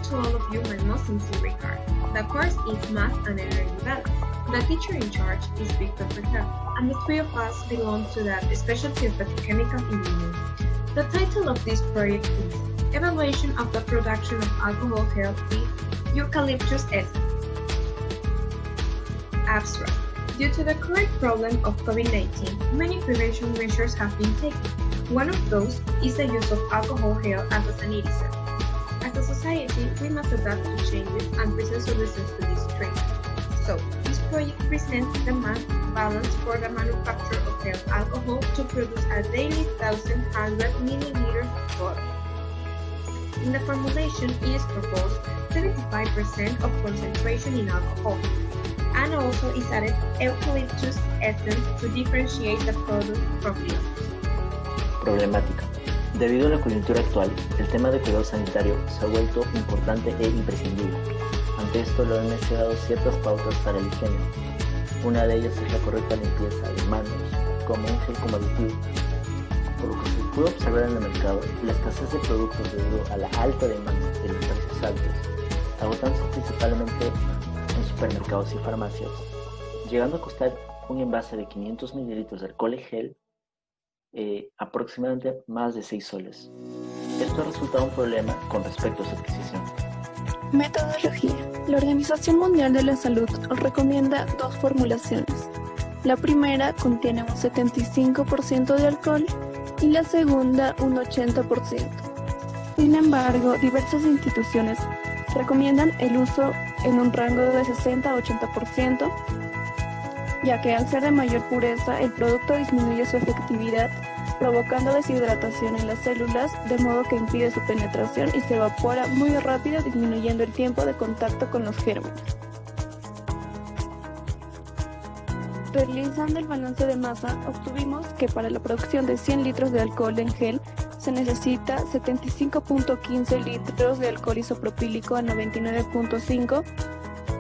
to all of you my most sincere regard. The course is Math and Energy Balance. The teacher in charge is Victor Ferrer, and the three of us belong to the specialty of petrochemical engineering. The title of this project is Evaluation of the Production of Alcohol Gel with Eucalyptus Essence. Abstract. Due to the current problem of COVID-19, many prevention measures have been taken. One of those is the use of alcohol gel as a sanitizer. As a society, we must adapt to changes and present solutions to this trend. So, this project presents the mass balance for the manufacture of gel alcohol to produce a daily 1,100 milliliters bottle. In the formulation, it is proposed 75% of concentration in alcohol, and also is added eucalyptus essence to differentiate the product from the others. Problemática. Debido a la coyuntura actual, el tema de cuidado sanitario se ha vuelto importante e imprescindible. Ante esto, la OMS ha dado ciertas pautas para la higiene. Una de ellas es la correcta limpieza de manos, como un gel como aditivo. Por lo que se puede observar en el mercado, la escasez de productos debido a la alta demanda y los precios altos, agotándose principalmente en supermercados y farmacias, llegando a costar un envase de 500 mililitros de alcohol en gel aproximadamente más de 6 soles. Esto ha resultado un problema con respecto a su adquisición. Metodología. La Organización Mundial de la Salud recomienda dos formulaciones. La primera contiene un 75% de alcohol y la segunda un 80%. Sin embargo, diversas instituciones recomiendan el uso en un rango de 60 a 80%, ya que al ser de mayor pureza, el producto disminuye su efectividad, provocando deshidratación en las células, de modo que impide su penetración y se evapora muy rápido, disminuyendo el tiempo de contacto con los gérmenes. Realizando el balance de masa, obtuvimos que para la producción de 100 litros de alcohol en gel se necesita 75.15 litros de alcohol isopropílico a 99.5,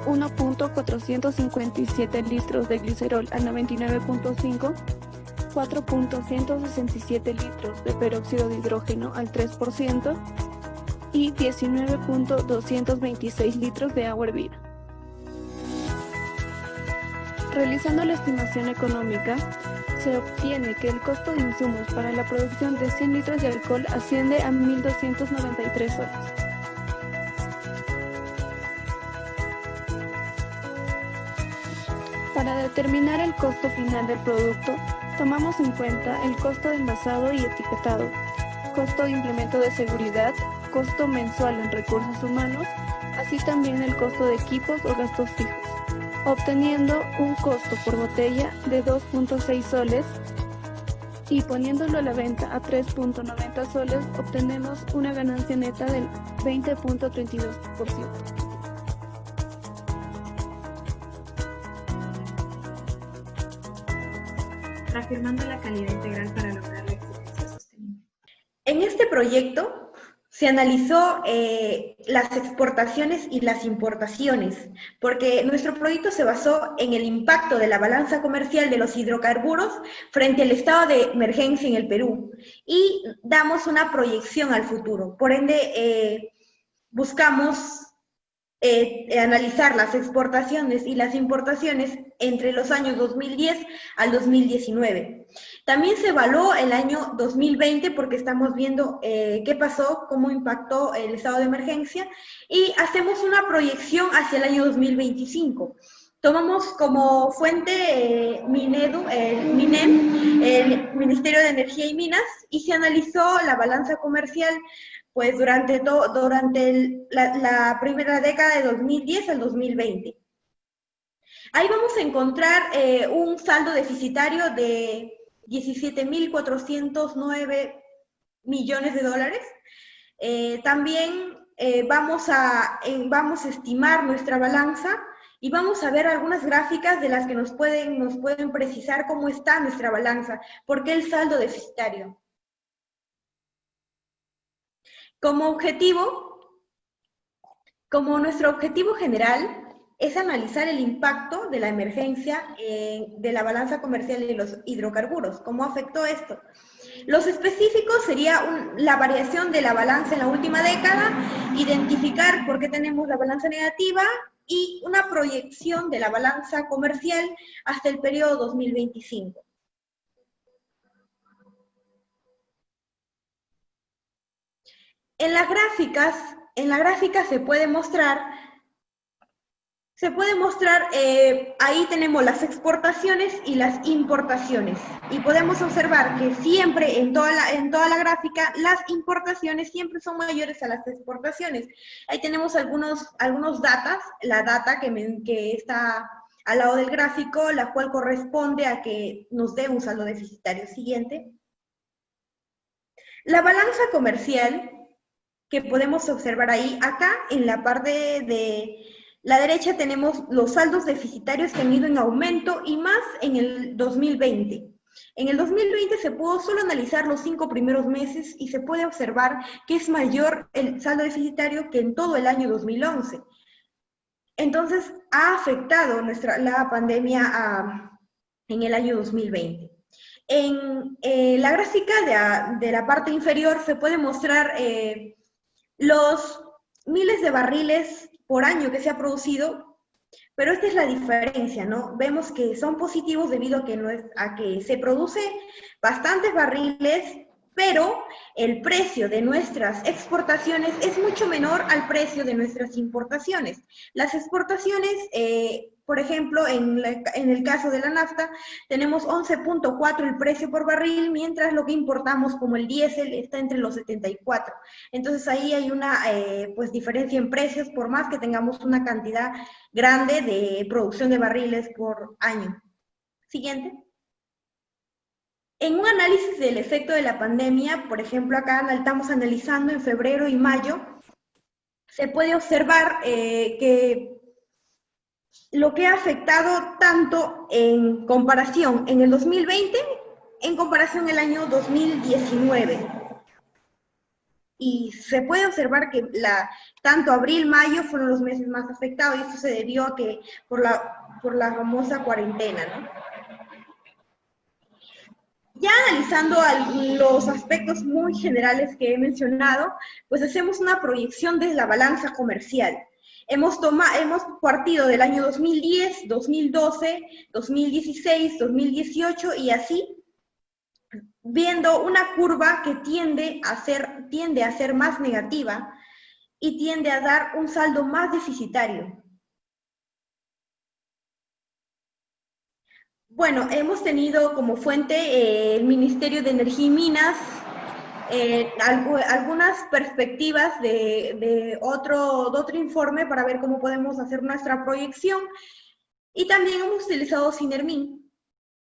1.457 litros de glicerol a 99.5, 4.167 litros de peróxido de hidrógeno al 3% y 19.226 litros de agua hervida. Realizando la estimación económica, se obtiene que el costo de insumos para la producción de 100 litros de alcohol asciende a 1.293 soles. Para determinar el costo final del producto, tomamos en cuenta el costo de envasado y etiquetado, costo de implemento de seguridad, costo mensual en recursos humanos, así también el costo de equipos o gastos fijos, obteniendo un costo por botella de 2.6 soles y poniéndolo a la venta a 3.90 soles, obtenemos una ganancia neta del 20.32%. Reafirmando la calidad integral para lograr la excelencia sostenible. En este proyecto se analizó las exportaciones y las importaciones, porque nuestro proyecto se basó en el impacto de la balanza comercial de los hidrocarburos frente al estado de emergencia en el Perú y damos una proyección al futuro. Por ende, buscamos analizar las exportaciones y las importaciones entre los años 2010 al 2019. También se evaluó el año 2020 porque estamos viendo qué pasó, cómo impactó el estado de emergencia y hacemos una proyección hacia el año 2025. Tomamos como fuente MINEM, el Ministerio de Energía y Minas, y se analizó la balanza comercial pues durante la primera década de 2010 al 2020. Ahí vamos a encontrar un saldo deficitario de 17.409 millones de dólares. También vamos a estimar nuestra balanza y vamos a ver algunas gráficas de las que nos pueden precisar cómo está nuestra balanza, por qué el saldo deficitario. Como nuestro objetivo general es analizar el impacto de la emergencia de la balanza comercial de los hidrocarburos, cómo afectó esto. Los específicos sería la variación de la balanza en la última década, identificar por qué tenemos la balanza negativa y una proyección de la balanza comercial hasta el periodo 2025. En la gráfica se puede mostrar, ahí tenemos las exportaciones y las importaciones. Y podemos observar que siempre en toda la gráfica, las importaciones siempre son mayores a las exportaciones. Ahí tenemos algunos datas, la data que está al lado del gráfico, la cual corresponde a que nos dé un saldo deficitario. Siguiente. La balanza comercial que podemos observar ahí, acá en la parte de la derecha tenemos los saldos deficitarios que han ido en aumento y más en el 2020. En el 2020 se pudo solo analizar los 5 primeros meses y se puede observar que es mayor el saldo deficitario que en todo el año 2011. Entonces, ha afectado la pandemia en el año 2020. En la gráfica de la parte inferior se puede mostrar los miles de barriles por año que se ha producido, pero esta es la diferencia, ¿no? Vemos que son positivos debido a que se produce bastantes barriles, pero el precio de nuestras exportaciones es mucho menor al precio de nuestras importaciones. Las exportaciones, por ejemplo, en el caso de la nafta, tenemos 11.4 el precio por barril, mientras lo que importamos como el diésel está entre los 74. Entonces ahí hay una diferencia en precios, por más que tengamos una cantidad grande de producción de barriles por año. Siguiente. En un análisis del efecto de la pandemia, por ejemplo, acá estamos analizando en febrero y mayo, se puede observar que lo que ha afectado tanto en comparación en el 2020, en comparación el año 2019. Y se puede observar que tanto abril, mayo fueron los meses más afectados, y esto se debió a que por la famosa cuarentena, ¿no? Ya analizando los aspectos muy generales que he mencionado, pues hacemos una proyección de la balanza comercial. Hemos partido del año 2010, 2012, 2016, 2018 y así, viendo una curva que tiende a ser más negativa y tiende a dar un saldo más deficitario. Bueno, hemos tenido como fuente el Ministerio de Energía y Minas, algunas perspectivas de otro informe para ver cómo podemos hacer nuestra proyección, y también hemos utilizado Sinermin.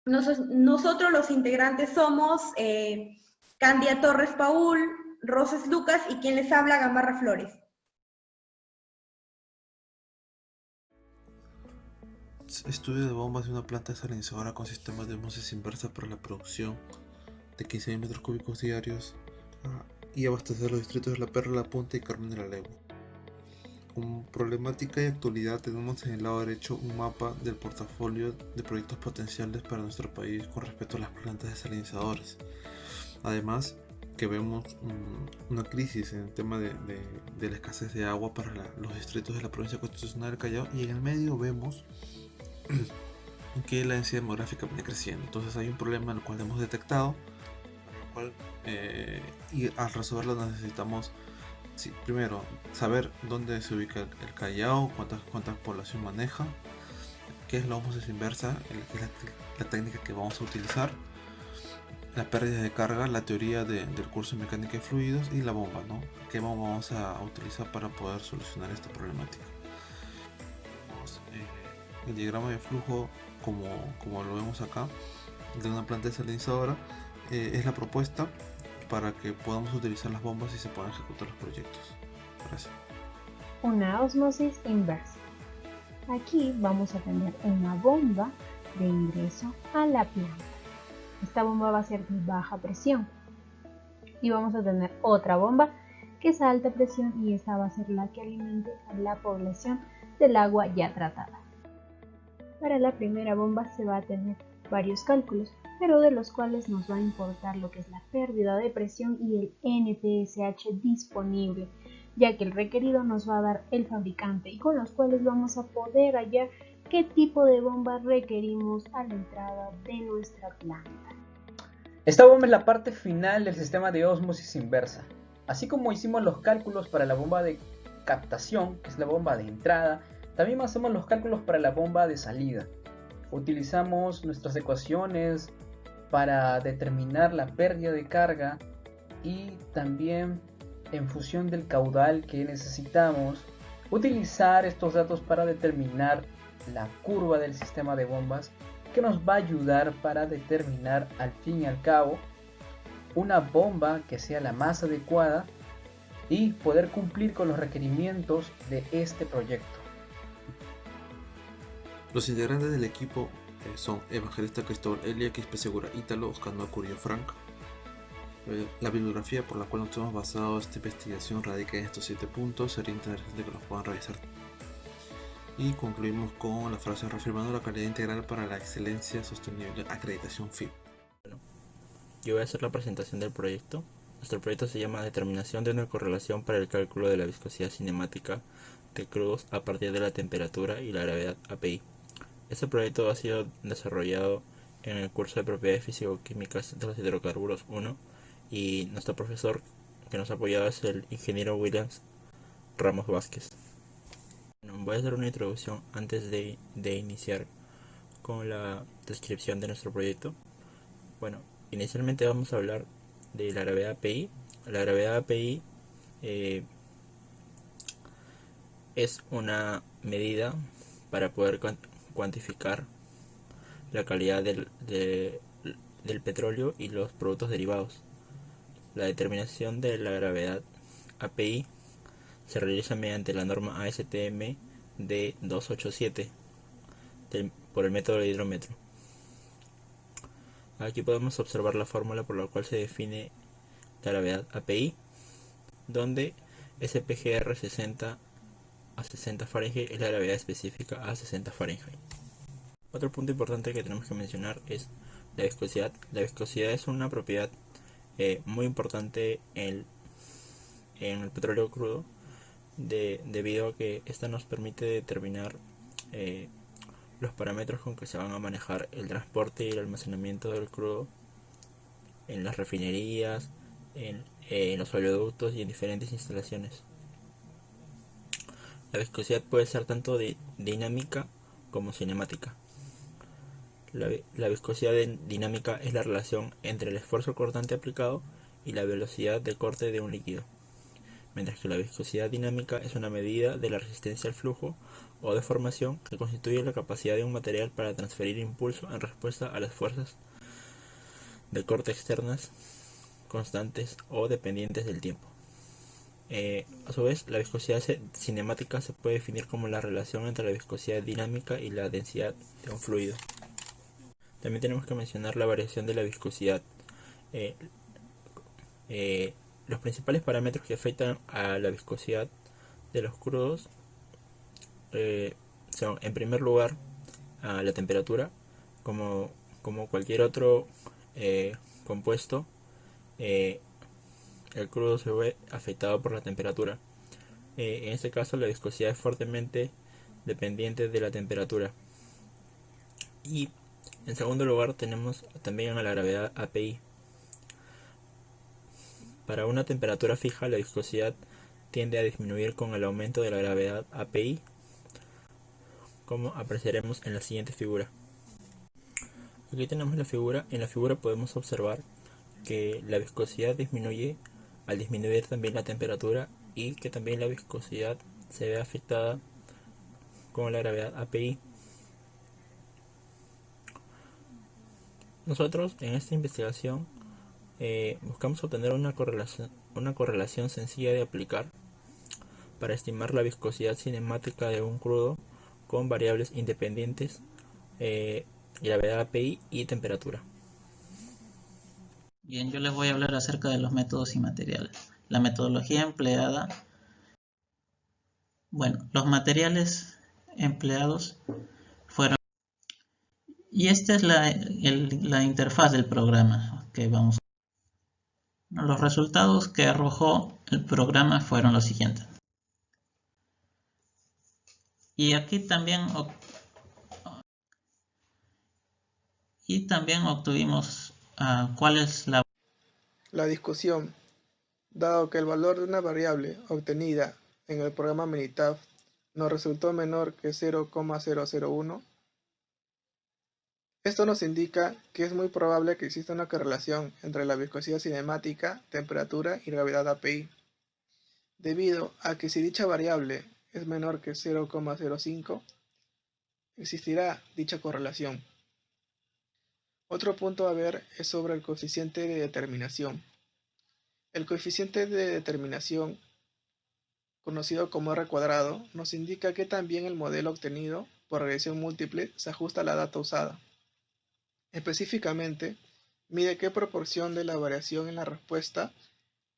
Nosotros los integrantes somos Candia Torres Paul, Roses Lucas y quien les habla, Gamarra Flores. Estudio de bombas de una planta desalinizadora con sistemas de osmosis inversa para la producción de 15.000 metros cúbicos diarios y abastecer los distritos de La Perla, La Punta y Carmen de la Legua. Como problemática y actualidad tenemos en el lado derecho un mapa del portafolio de proyectos potenciales para nuestro país con respecto a las plantas desalinizadoras. Además que vemos una crisis en el tema de la escasez de agua para los distritos de la provincia constitucional del Callao, y en el medio vemos que la densidad demográfica viene creciendo. Entonces hay un problema el cual hemos detectado, y al resolverlo necesitamos primero saber dónde se ubica el Callao, cuánta población maneja, qué es la osmosis inversa, que es la técnica que vamos a utilizar, la pérdida de carga, la teoría del curso de mecánica de fluidos y la bomba, ¿no? ¿Qué bomba vamos a utilizar para poder solucionar esta problemática? El diagrama de flujo, como lo vemos acá, de una planta desalinizadora, es la propuesta para que podamos utilizar las bombas y se puedan ejecutar los proyectos. Gracias. Una osmosis inversa. Aquí vamos a tener una bomba de ingreso a la planta. Esta bomba va a ser de baja presión y vamos a tener otra bomba que es a alta presión, y esta va a ser la que alimente a la población del agua ya tratada. Para la primera bomba se va a tener varios cálculos. pero de los cuales nos va a importar lo que es la pérdida de presión y el NTSH disponible, ya que el requerido nos va a dar el fabricante y con los cuales vamos a poder hallar qué tipo de bomba requerimos a la entrada de nuestra planta. Esta bomba es la parte final del sistema de ósmosis inversa. Así como hicimos los cálculos para la bomba de captación, que es la bomba de entrada, también hacemos los cálculos para la bomba de salida. Utilizamos nuestras ecuaciones para determinar la pérdida de carga y también en función del caudal que necesitamos, utilizar estos datos para determinar la curva del sistema de bombas, que nos va a ayudar para determinar al fin y al cabo una bomba que sea la más adecuada y poder cumplir con los requerimientos de este proyecto. Los integrantes del equipo son Evangelista Cristóbal Elia, Quispe Segura Ítalo, Oscar Macurio Frank. La bibliografía por la cual nos hemos basado esta investigación radica en estos 7 puntos. Sería interesante que los puedan revisar. Y concluimos con la frase reafirmando la calidad integral para la excelencia sostenible, acreditación FIB. Yo voy a hacer la presentación del proyecto. Nuestro proyecto se llama Determinación de una correlación para el cálculo de la viscosidad cinemática de crudos a partir de la temperatura y la gravedad API. Este proyecto ha sido desarrollado en el curso de Propiedades Físico-Químicas de los Hidrocarburos 1 y nuestro profesor que nos ha apoyado es el ingeniero Williams Ramos Vázquez. Voy a hacer una introducción antes de iniciar con la descripción de nuestro proyecto. Bueno, inicialmente vamos a hablar de la gravedad API. La gravedad API es una medida para poder cuantificar la calidad del petróleo y los productos derivados. La determinación de la gravedad API se realiza mediante la norma ASTM D287 por el método de hidrómetro. Aquí podemos observar la fórmula por la cual se define la gravedad API, donde SPGR 60 a 60 Fahrenheit es la gravedad específica a 60 Fahrenheit. Otro punto importante que tenemos que mencionar es la viscosidad. La viscosidad es una propiedad muy importante en el petróleo crudo, debido a que esta nos permite determinar los parámetros con que se van a manejar el transporte y el almacenamiento del crudo en las refinerías, en los oleoductos y en diferentes instalaciones. La viscosidad puede ser tanto dinámica como cinemática. La viscosidad dinámica es la relación entre el esfuerzo cortante aplicado y la velocidad de corte de un líquido, mientras que la viscosidad dinámica es una medida de la resistencia al flujo o deformación que constituye la capacidad de un material para transferir impulso en respuesta a las fuerzas de corte externas, constantes o dependientes del tiempo. A su vez, la viscosidad cinemática se puede definir como la relación entre la viscosidad dinámica y la densidad de un fluido. También tenemos que mencionar la variación de la viscosidad. Los principales parámetros que afectan a la viscosidad de los crudos son, en primer lugar, la temperatura. Como cualquier otro compuesto, el crudo se ve afectado por la temperatura. En este caso, la viscosidad es fuertemente dependiente de la temperatura. Y en segundo lugar tenemos también a la gravedad API. Para una temperatura fija, la viscosidad tiende a disminuir con el aumento de la gravedad API, como apreciaremos en la siguiente figura. Aquí tenemos la figura. En la figura podemos observar que la viscosidad disminuye al disminuir también la temperatura y que también la viscosidad se ve afectada con la gravedad API. Nosotros en esta investigación buscamos obtener una correlación sencilla de aplicar para estimar la viscosidad cinemática de un crudo con variables independientes, gravedad API y temperatura. Bien, yo les voy a hablar acerca de los métodos y materiales. La metodología empleada. Bueno, los materiales empleados fueron Y esta es la interfaz del programa que vamos a ver. Los resultados que arrojó el programa fueron los siguientes. Y aquí también obtuvimos cuál es la discusión. Dado que el valor de una variable obtenida en el programa Minitab nos resultó menor que 0,001, esto nos indica que es muy probable que exista una correlación entre la viscosidad cinemática, temperatura y gravedad API, debido a que si dicha variable es menor que 0,05, existirá dicha correlación. Otro punto a ver es sobre el coeficiente de determinación. El coeficiente de determinación, conocido como R cuadrado, nos indica que también el modelo obtenido por regresión múltiple se ajusta a la data usada. Específicamente, mide qué proporción de la variación en la respuesta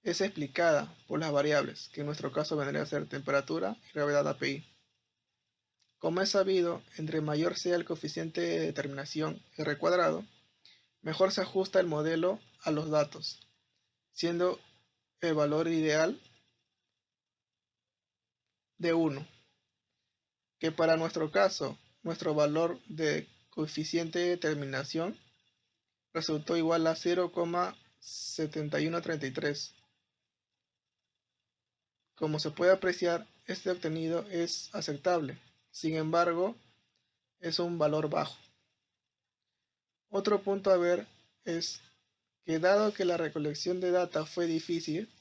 es explicada por las variables, que en nuestro caso vendría a ser temperatura y gravedad API. Como es sabido, entre mayor sea el coeficiente de determinación R cuadrado, mejor se ajusta el modelo a los datos, siendo el valor ideal de 1, que para nuestro caso, nuestro valor de coeficiente de determinación resultó igual a 0,7133. Como se puede apreciar, este obtenido es aceptable, sin embargo, es un valor bajo. Otro punto a ver es que dado que la recolección de data fue difícil,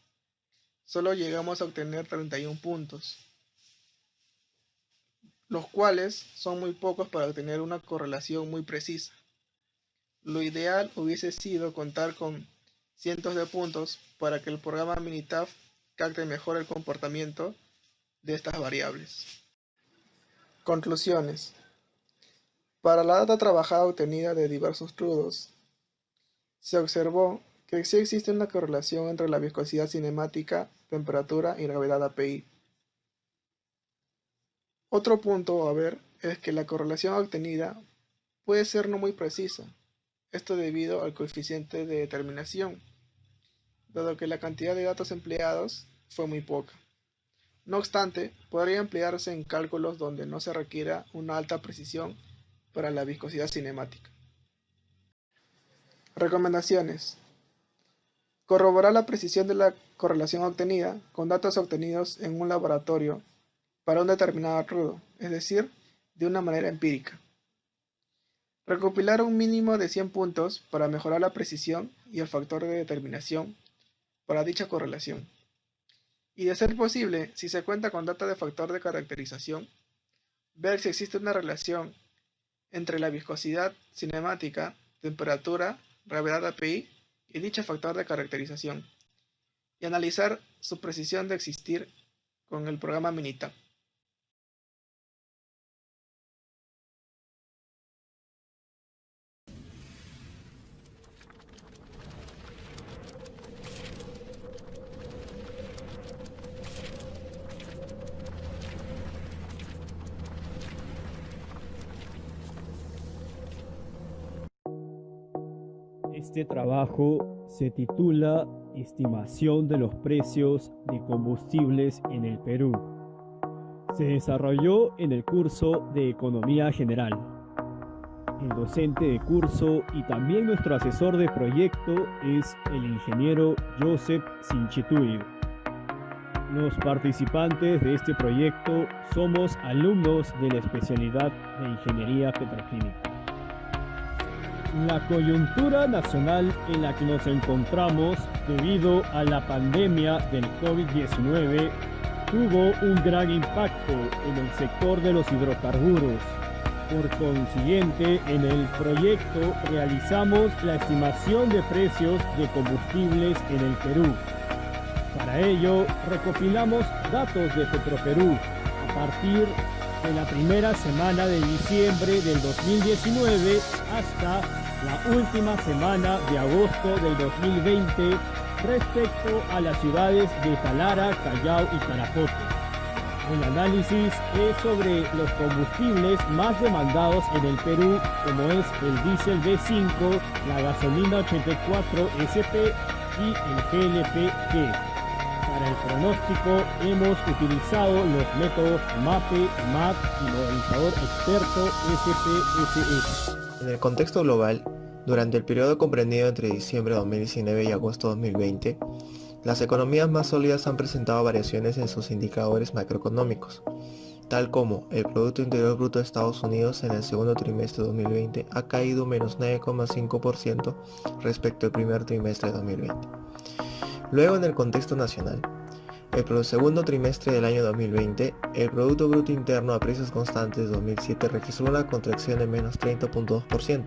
solo llegamos a obtener 31 puntos, los cuales son muy pocos para obtener una correlación muy precisa. Lo ideal hubiese sido contar con cientos de puntos para que el programa Minitab capte mejor el comportamiento de estas variables. Conclusiones. Para la data trabajada obtenida de diversos trudos, se observó que sí existe una correlación entre la viscosidad cinemática, temperatura y gravedad API. Otro punto a ver es que la correlación obtenida puede ser no muy precisa, esto debido al coeficiente de determinación, dado que la cantidad de datos empleados fue muy poca. No obstante, podría emplearse en cálculos donde no se requiera una alta precisión para la viscosidad cinemática. Recomendaciones. Corroborar la precisión de la correlación obtenida con datos obtenidos en un laboratorio para un determinado trudo, es decir, de una manera empírica. Recopilar un mínimo de 100 puntos para mejorar la precisión y el factor de determinación para dicha correlación. Y de ser posible, si se cuenta con data de factor de caracterización, ver si existe una relación entre la viscosidad cinemática, temperatura, gravedad API y dicho factor de caracterización, y analizar su precisión de existir con el programa Minitab. Este trabajo se titula Estimación de los precios de combustibles en el Perú. Se desarrolló en el curso de Economía General. El docente de curso y también nuestro asesor de proyecto es el ingeniero Joseph Sinchituy. Los participantes de este proyecto somos alumnos de la especialidad de Ingeniería Petroquímica. La coyuntura nacional en la que nos encontramos debido a la pandemia del COVID-19 tuvo un gran impacto en el sector de los hidrocarburos. Por consiguiente, en el proyecto realizamos la estimación de precios de combustibles en el Perú. Para ello, recopilamos datos de Petroperú a partir de la primera semana de diciembre del 2019 hasta la última semana de agosto del 2020 respecto a las ciudades de Talara, Callao y Tarapoto. El análisis es sobre los combustibles más demandados en el Perú, como es el diésel B5, la gasolina 84 SP y el GLP-G. Para el pronóstico hemos utilizado los métodos MAPE, MAT y modelizador experto SPSS. En el contexto global, durante el periodo comprendido entre diciembre de 2019 y agosto de 2020, las economías más sólidas han presentado variaciones en sus indicadores macroeconómicos, tal como el Producto Interior Bruto de Estados Unidos en el segundo trimestre de 2020 ha caído menos 9,5% respecto al primer trimestre de 2020. Luego, en el contexto nacional, el segundo trimestre del año 2020, el Producto Bruto Interno a precios constantes de 2007 registró una contracción de menos 30,2%,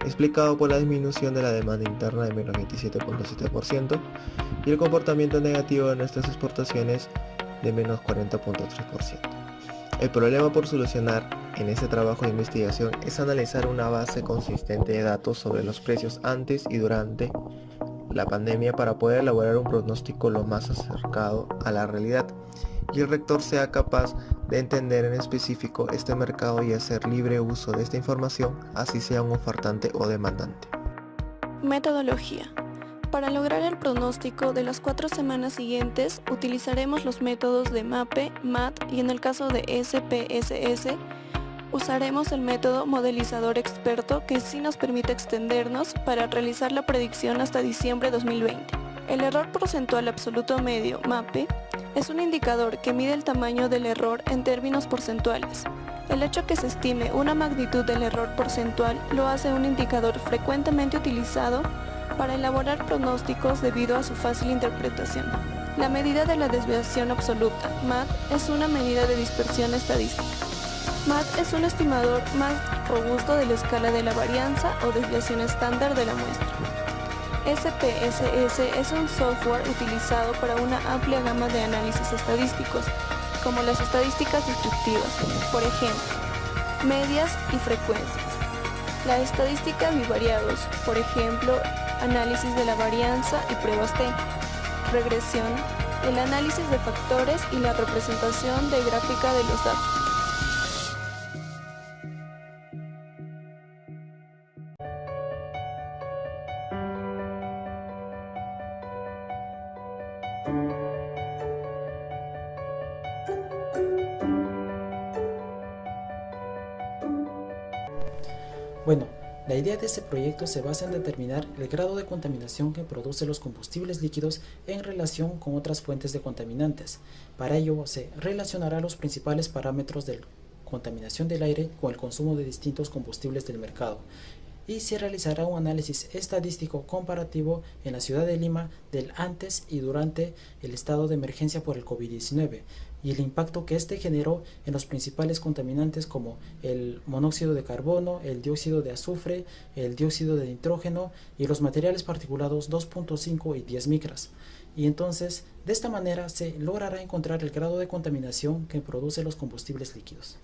explicado por la disminución de la demanda interna de menos 27,7% y el comportamiento negativo de nuestras exportaciones de menos 40,3%. El problema por solucionar en este trabajo de investigación es analizar una base consistente de datos sobre los precios antes y durante la pandemia para poder elaborar un pronóstico lo más acercado a la realidad y el rector sea capaz de entender en específico este mercado y hacer libre uso de esta información, así sea un ofertante o demandante. Metodología. Para lograr el pronóstico de las 4 semanas siguientes, utilizaremos los métodos de MAPE, MAT y en el caso de SPSS, usaremos el método modelizador experto que sí nos permite extendernos para realizar la predicción hasta diciembre de 2020. El error porcentual absoluto medio, MAPE, es un indicador que mide el tamaño del error en términos porcentuales. El hecho que se estime una magnitud del error porcentual lo hace un indicador frecuentemente utilizado para elaborar pronósticos debido a su fácil interpretación. La medida de la desviación absoluta, MAD, es una medida de dispersión estadística. MAD es un estimador más robusto de la escala de la varianza o desviación estándar de la muestra. SPSS es un software utilizado para una amplia gama de análisis estadísticos, como las estadísticas descriptivas, por ejemplo, medias y frecuencias. La estadística bivariados, por ejemplo, análisis de la varianza y pruebas T, regresión, el análisis de factores y la representación de gráfica de los datos. Bueno, la idea de este proyecto se basa en determinar el grado de contaminación que producen los combustibles líquidos en relación con otras fuentes de contaminantes. Para ello se relacionará los principales parámetros de contaminación del aire con el consumo de distintos combustibles del mercado y se realizará un análisis estadístico comparativo en la ciudad de Lima del antes y durante el estado de emergencia por el COVID-19 y el impacto que este generó en los principales contaminantes como el monóxido de carbono, el dióxido de azufre, el dióxido de nitrógeno y los materiales particulados 2.5 y 10 micras. Y entonces, de esta manera se logrará encontrar el grado de contaminación que produce los combustibles líquidos.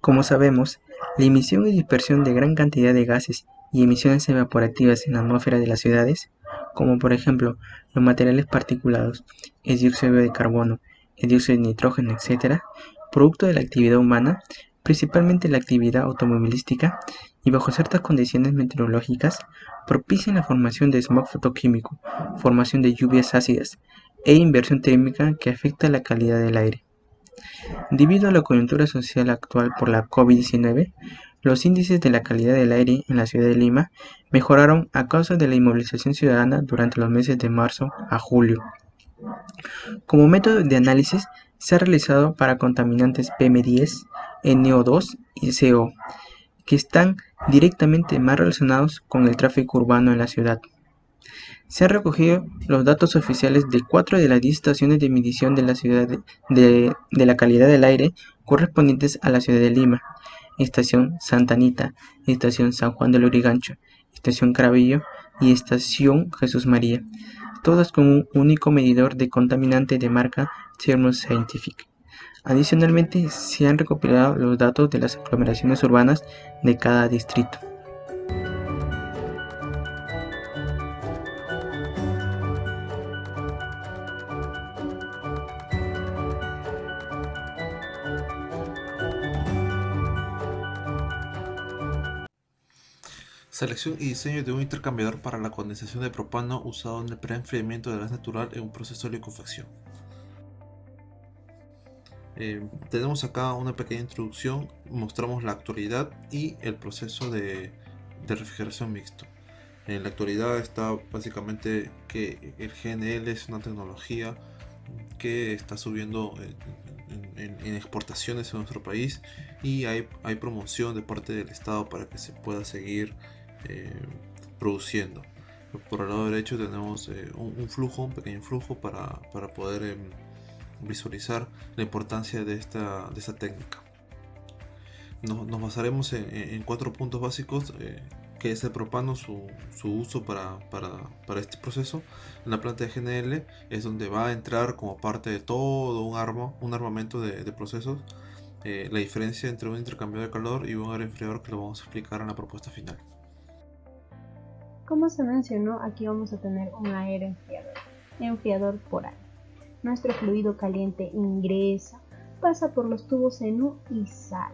Como sabemos, la emisión y dispersión de gran cantidad de gases y emisiones evaporativas en la atmósfera de las ciudades, como por ejemplo los materiales particulados, el dióxido de carbono, el dióxido de nitrógeno, etc., producto de la actividad humana, principalmente la actividad automovilística, y bajo ciertas condiciones meteorológicas, propician la formación de smog fotoquímico, formación de lluvias ácidas e inversión térmica que afecta la calidad del aire. Debido a la coyuntura social actual por la COVID-19, los índices de la calidad del aire en la ciudad de Lima mejoraron a causa de la inmovilización ciudadana durante los meses de marzo a julio. Como método de análisis se ha realizado para contaminantes PM10, NO2 y CO, que están directamente más relacionados con el tráfico urbano en la ciudad. Se han recogido los datos oficiales de 4 de las 10 estaciones de medición de la ciudad de la calidad del aire correspondientes a la ciudad de Lima: Estación Santa Anita, Estación San Juan del Lurigancho, Estación Caraballo y Estación Jesús María, todas con un único medidor de contaminante de marca Thermo-Scientific. Adicionalmente, se han recopilado los datos de las aglomeraciones urbanas de cada distrito. Selección y diseño de un intercambiador para la condensación de propano usado en el preenfriamiento de gas natural en un proceso de licuefacción. Tenemos acá una pequeña introducción, mostramos la actualidad y el proceso de refrigeración mixto. En la actualidad está básicamente que el GNL es una tecnología que está subiendo en exportaciones en nuestro país, y hay promoción de parte del Estado para que se pueda seguir produciendo. Por el lado derecho tenemos un pequeño flujo para poder visualizar la importancia de esta técnica. Nos basaremos en 4 puntos básicos, que es el propano, su uso para este proceso. En la planta de GNL es donde va a entrar como parte de todo un armamento de procesos, la diferencia entre un intercambiador de calor y un aeroenfriador, que lo vamos a explicar en la propuesta final. Como se mencionó, aquí vamos a tener un enfriador por aire. Nuestro fluido caliente ingresa, pasa por los tubos en U y sale.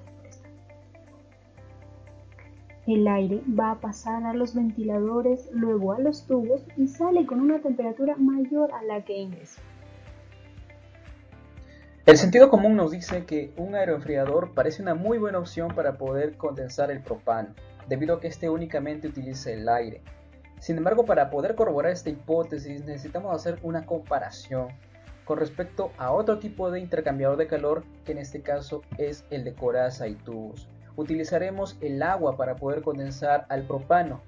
El aire va a pasar a los ventiladores, luego a los tubos y sale con una temperatura mayor a la que ingresa. El sentido común nos dice que un aeroenfriador parece una muy buena opción para poder condensar el propano, debido a que este únicamente utiliza el aire. Sin embargo, para poder corroborar esta hipótesis necesitamos hacer una comparación con respecto a otro tipo de intercambiador de calor, que en este caso es el de coraza y tubos. Utilizaremos el agua para poder condensar al propano.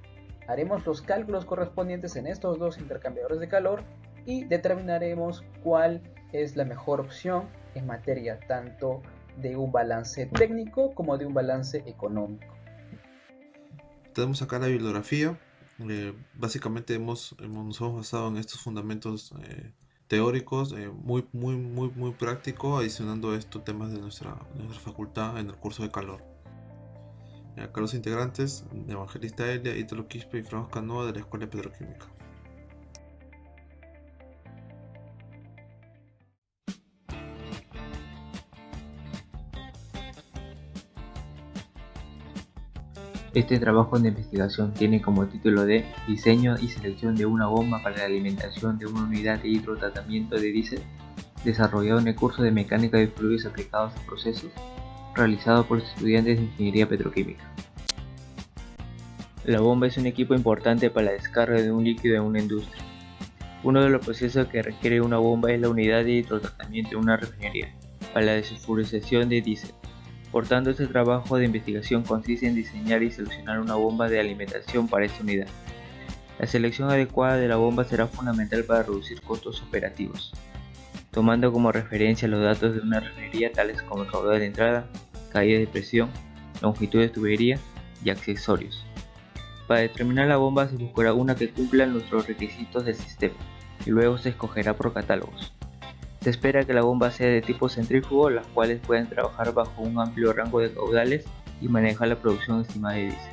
Haremos los cálculos correspondientes en estos dos intercambiadores de calor y determinaremos cuál es la mejor opción en materia tanto de un balance técnico como de un balance económico. Tenemos acá la bibliografía. Básicamente nos hemos basado en estos fundamentos teóricos, muy práctico, adicionando estos temas de nuestra facultad en el curso de calor. Acá los integrantes: Evangelista Elia, Ítalo Quispe y Franco Canoa, de la Escuela de Petroquímica. Este trabajo de investigación tiene como título de Diseño y selección de una bomba para la alimentación de una unidad de hidrotratamiento de diésel, desarrollado en el curso de Mecánica de Fluidos Aplicados a Procesos, realizado por los estudiantes de Ingeniería Petroquímica. La bomba es un equipo importante para la descarga de un líquido en una industria. Uno de los procesos que requiere una bomba es la unidad de hidrotratamiento de una refinería, para la desulfurización de diésel. Por tanto, este trabajo de investigación consiste en diseñar y seleccionar una bomba de alimentación para esta unidad. La selección adecuada de la bomba será fundamental para reducir costos operativos, tomando como referencia los datos de una refinería tales como el caudal de entrada, caída de presión, longitud de tubería y accesorios. Para determinar la bomba se buscará una que cumpla los requisitos del sistema y luego se escogerá por catálogos. Se espera que la bomba sea de tipo centrífugo, las cuales pueden trabajar bajo un amplio rango de caudales y manejar la producción estimada de diésel.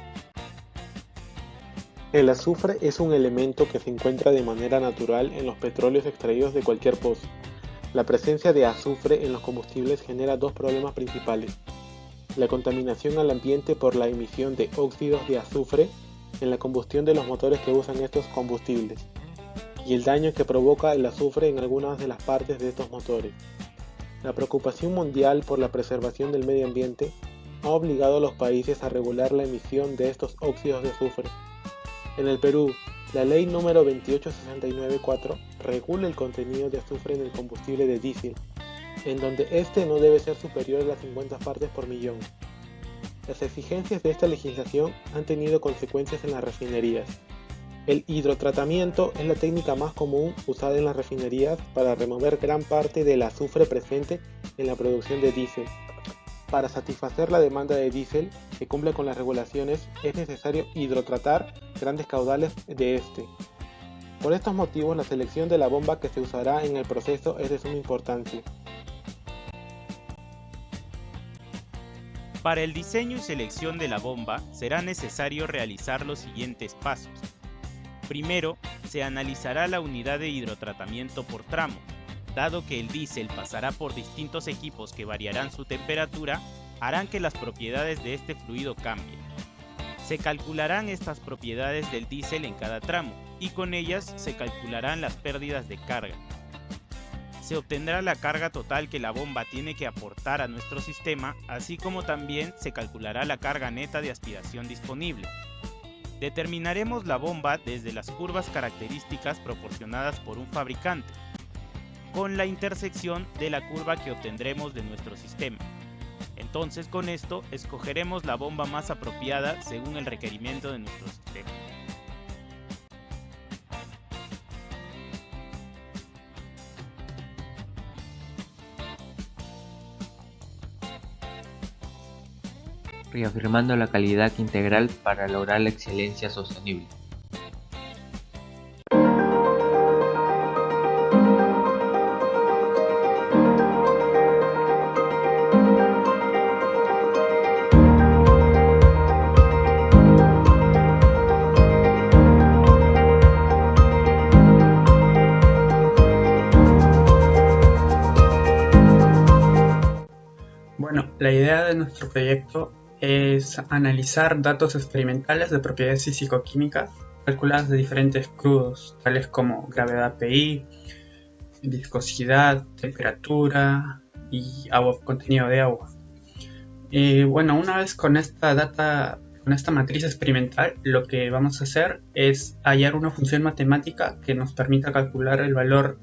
El azufre es un elemento que se encuentra de manera natural en los petróleos extraídos de cualquier pozo. La presencia de azufre en los combustibles genera dos problemas principales: la contaminación al ambiente por la emisión de óxidos de azufre en la combustión de los motores que usan estos combustibles, y el daño que provoca el azufre en algunas de las partes de estos motores. La preocupación mundial por la preservación del medio ambiente ha obligado a los países a regular la emisión de estos óxidos de azufre. En el Perú, la ley número 28694 regula el contenido de azufre en el combustible de diésel, en donde este no debe ser superior a las 50 partes por millón. Las exigencias de esta legislación han tenido consecuencias en las refinerías. El hidrotratamiento es la técnica más común usada en las refinerías para remover gran parte del azufre presente en la producción de diésel. Para satisfacer la demanda de diésel que cumple con las regulaciones, es necesario hidrotratar grandes caudales de este. Por estos motivos, la selección de la bomba que se usará en el proceso es de suma importancia. Para el diseño y selección de la bomba será necesario realizar los siguientes pasos. Primero, se analizará la unidad de hidrotratamiento por tramo. Dado que el diésel pasará por distintos equipos que variarán su temperatura, harán que las propiedades de este fluido cambien. Se calcularán estas propiedades del diésel en cada tramo y con ellas se calcularán las pérdidas de carga. Se obtendrá la carga total que la bomba tiene que aportar a nuestro sistema, así como también se calculará la carga neta de aspiración disponible. Determinaremos la bomba desde las curvas características proporcionadas por un fabricante, con la intersección de la curva que obtendremos de nuestro sistema. Entonces, con esto, escogeremos la bomba más apropiada según el requerimiento de nuestro sistema. Reafirmando la calidad integral para lograr la excelencia sostenible. Bueno, la idea de nuestro proyecto es analizar datos experimentales de propiedades físico-químicas calculadas de diferentes crudos, tales como gravedad API, viscosidad, temperatura y contenido de agua. Bueno, una vez con esta matriz experimental, lo que vamos a hacer es hallar una función matemática que nos permita calcular el valor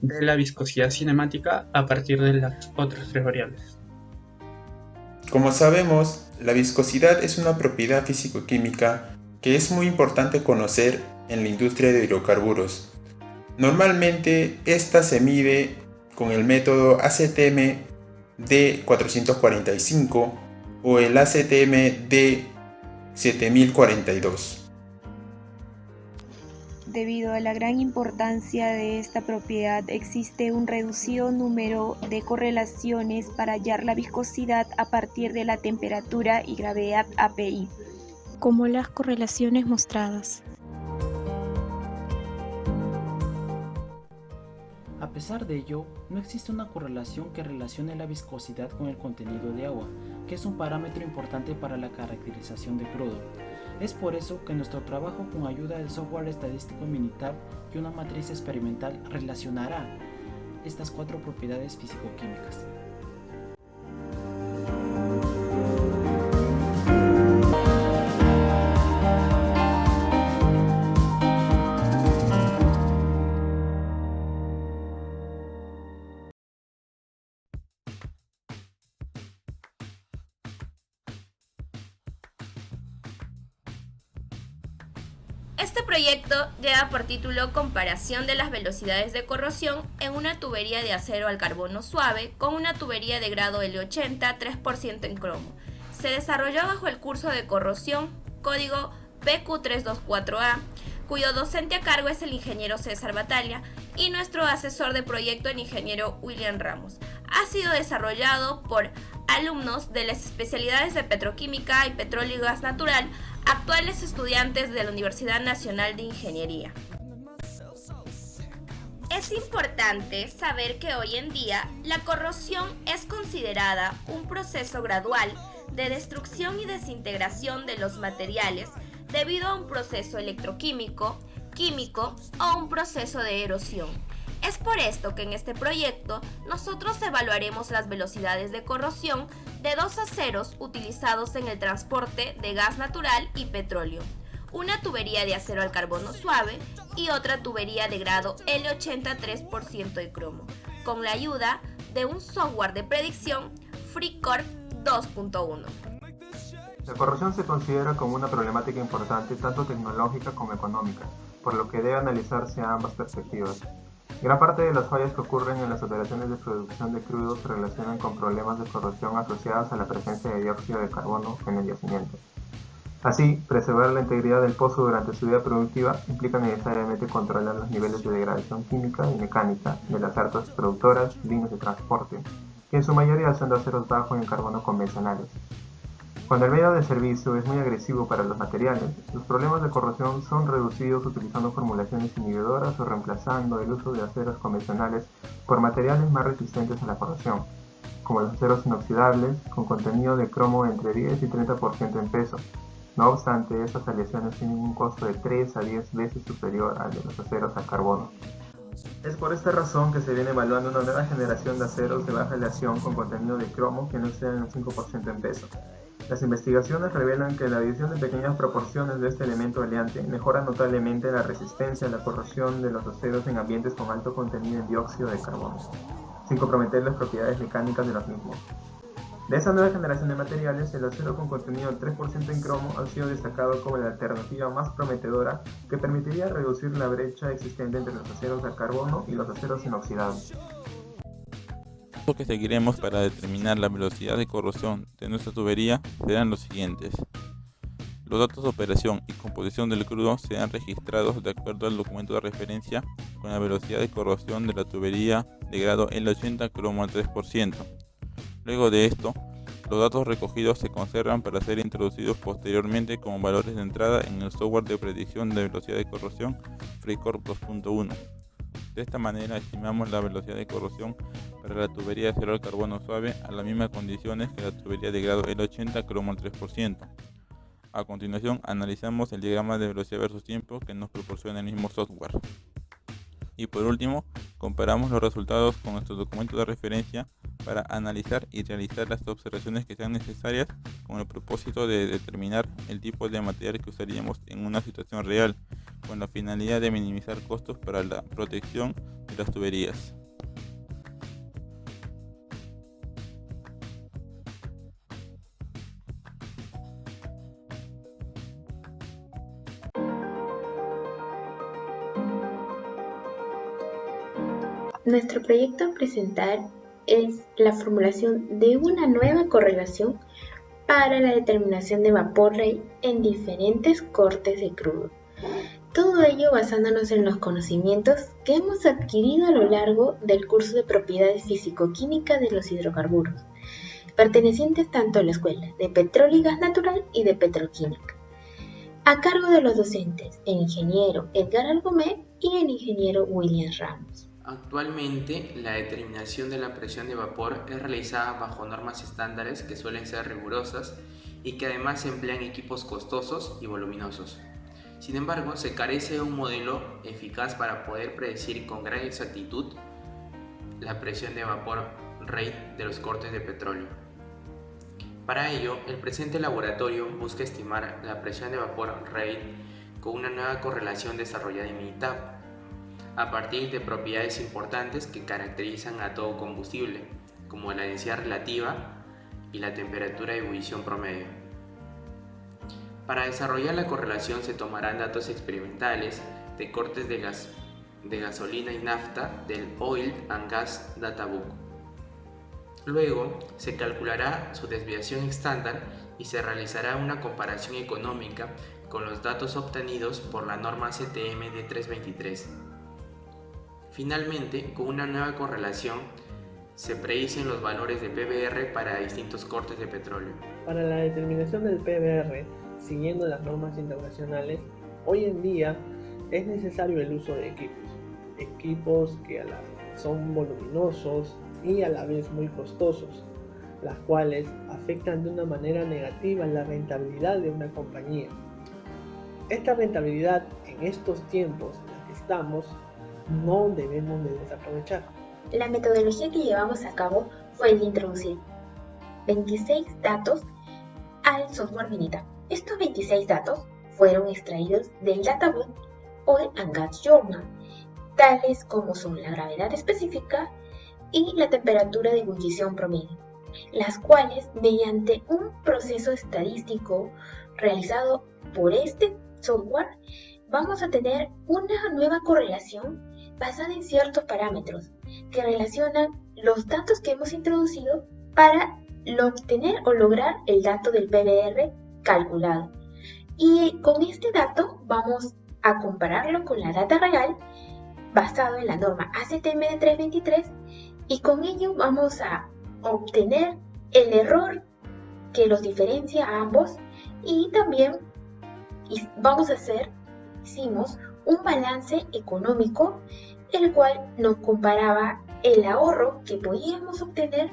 de la viscosidad cinemática a partir de las otras tres variables. Como sabemos, la viscosidad es una propiedad físico-química que es muy importante conocer en la industria de hidrocarburos. Normalmente, esta se mide con el método ACTM D445 o el ACTM D7042. Debido a la gran importancia de esta propiedad, existe un reducido número de correlaciones para hallar la viscosidad a partir de la temperatura y gravedad API, como las correlaciones mostradas. A pesar de ello, no existe una correlación que relacione la viscosidad con el contenido de agua, que es un parámetro importante para la caracterización de crudo. Es por eso que nuestro trabajo con ayuda del software estadístico Minitab y una matriz experimental relacionará estas cuatro propiedades físico-químicas. Este proyecto lleva por título Comparación de las velocidades de corrosión en una tubería de acero al carbono suave con una tubería de grado L80 3% en cromo. Se desarrolló bajo el curso de corrosión código PQ324A, cuyo docente a cargo es el ingeniero César Batalla y nuestro asesor de proyecto el ingeniero William Ramos. Ha sido desarrollado por alumnos de las especialidades de Petroquímica y Petróleo y Gas Natural, actuales estudiantes de la Universidad Nacional de Ingeniería. Es importante saber que hoy en día la corrosión es considerada un proceso gradual de destrucción y desintegración de los materiales debido a un proceso electroquímico, químico o un proceso de erosión. Es por esto que en este proyecto nosotros evaluaremos las velocidades de corrosión de dos aceros utilizados en el transporte de gas natural y petróleo, una tubería de acero al carbono suave y otra tubería de grado L80 3% de cromo, con la ayuda de un software de predicción FreeCorp 2.1. La corrosión se considera como una problemática importante tanto tecnológica como económica, por lo que debe analizarse a ambas perspectivas. Gran parte de las fallas que ocurren en las operaciones de producción de crudos se relacionan con problemas de corrosión asociados a la presencia de dióxido de carbono en el yacimiento. Así, preservar la integridad del pozo durante su vida productiva implica necesariamente controlar los niveles de degradación química y mecánica de las artes productoras y líneas de transporte, que en su mayoría son de aceros bajos en carbono convencionales. Cuando el medio de servicio es muy agresivo para los materiales, los problemas de corrosión son reducidos utilizando formulaciones inhibidoras o reemplazando el uso de aceros convencionales por materiales más resistentes a la corrosión, como los aceros inoxidables con contenido de cromo entre 10 y 30% en peso, No obstante, estas aleaciones tienen un costo de 3 a 10 veces superior al de los aceros al carbono. Es por esta razón que se viene evaluando una nueva generación de aceros de baja aleación con contenido de cromo que no exceden el 5% en peso. Las investigaciones revelan que la adición de pequeñas proporciones de este elemento aleante mejora notablemente la resistencia a la corrosión de los aceros en ambientes con alto contenido en dióxido de carbono, sin comprometer las propiedades mecánicas de los mismos. De esa nueva generación de materiales, el acero con contenido del 3% en cromo ha sido destacado como la alternativa más prometedora que permitiría reducir la brecha existente entre los aceros al carbono y los aceros inoxidables. Los que seguiremos para determinar la velocidad de corrosión de nuestra tubería serán los siguientes. Los datos de operación y composición del crudo serán registrados de acuerdo al documento de referencia con la velocidad de corrosión de la tubería de grado L80 cromo al 3%. Luego de esto, los datos recogidos se conservan para ser introducidos posteriormente como valores de entrada en el software de predicción de velocidad de corrosión FreeCorp 2.1. De esta manera estimamos la velocidad de corrosión para la tubería de acero al carbono suave a las mismas condiciones que la tubería de grado L80 cromo al 3%. A continuación analizamos el diagrama de velocidad versus tiempo que nos proporciona el mismo software. Y por último, comparamos los resultados con nuestro documento de referencia para analizar y realizar las observaciones que sean necesarias con el propósito de determinar el tipo de material que usaríamos en una situación real, con la finalidad de minimizar costos para la protección de las tuberías. Nuestro proyecto a presentar es la formulación de una nueva correlación para la determinación de vapor rate en diferentes cortes de crudo. Todo ello basándonos en los conocimientos que hemos adquirido a lo largo del curso de propiedades físico-químicas de los hidrocarburos, pertenecientes tanto a la escuela de petróleo y gas natural y de petroquímica, a cargo de los docentes, el ingeniero Edgar Algomé y el ingeniero William Ramos. Actualmente, la determinación de la presión de vapor es realizada bajo normas estándares que suelen ser rigurosas y que además emplean equipos costosos y voluminosos. Sin embargo, se carece de un modelo eficaz para poder predecir con gran exactitud la presión de vapor rate de los cortes de petróleo. Para ello, el presente laboratorio busca estimar la presión de vapor rate con una nueva correlación desarrollada en Minitab, a partir de propiedades importantes que caracterizan a todo combustible, como la densidad relativa y la temperatura de ebullición promedio. Para desarrollar la correlación se tomarán datos experimentales de cortes de gasolina y nafta del Oil and Gas Databook. Luego se calculará su desviación estándar y se realizará una comparación económica con los datos obtenidos por la norma CTM D323. Finalmente, con una nueva correlación, se predicen los valores de PBR para distintos cortes de petróleo. Para la determinación del PBR, siguiendo las normas internacionales, hoy en día es necesario el uso de equipos que son voluminosos y a la vez muy costosos, las cuales afectan de una manera negativa la rentabilidad de una compañía. Esta rentabilidad en estos tiempos en los que estamos no debemos de desaprovechar. La metodología que llevamos a cabo fue el de introducir 26 datos al software Minitab. Estos 26 datos fueron extraídos del Databook Oil and Gas Journal, tales como son la gravedad específica y la temperatura de ebullición promedio, las cuales mediante un proceso estadístico realizado por este software vamos a tener una nueva correlación basada en ciertos parámetros que relacionan los datos que hemos introducido para obtener o lograr el dato del PBR calculado. Y con este dato vamos a compararlo con la data real basado en la norma ACTM de 323 y con ello vamos a obtener el error que los diferencia a ambos y también hicimos un balance económico, el cual nos comparaba el ahorro que podíamos obtener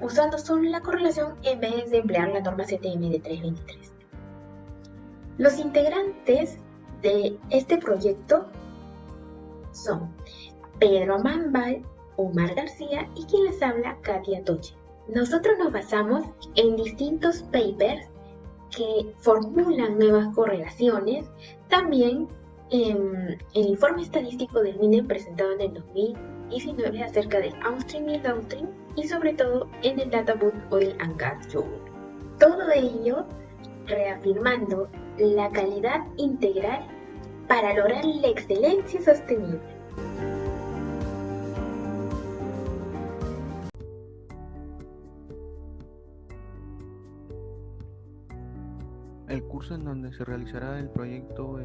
usando solo la correlación en vez de emplear la norma CTM de 323. Los integrantes de este proyecto son Pedro Mambal, Omar García y quien les habla, Katia Toche. Nosotros nos basamos en distintos papers que formulan nuevas correlaciones, también en el informe estadístico del MINEM presentado en el 2019 acerca del upstream y downstream y sobre todo en el Databook Oil and Gas Journal. Todo ello reafirmando la calidad integral para lograr la excelencia sostenible. El curso en donde se realizará el proyecto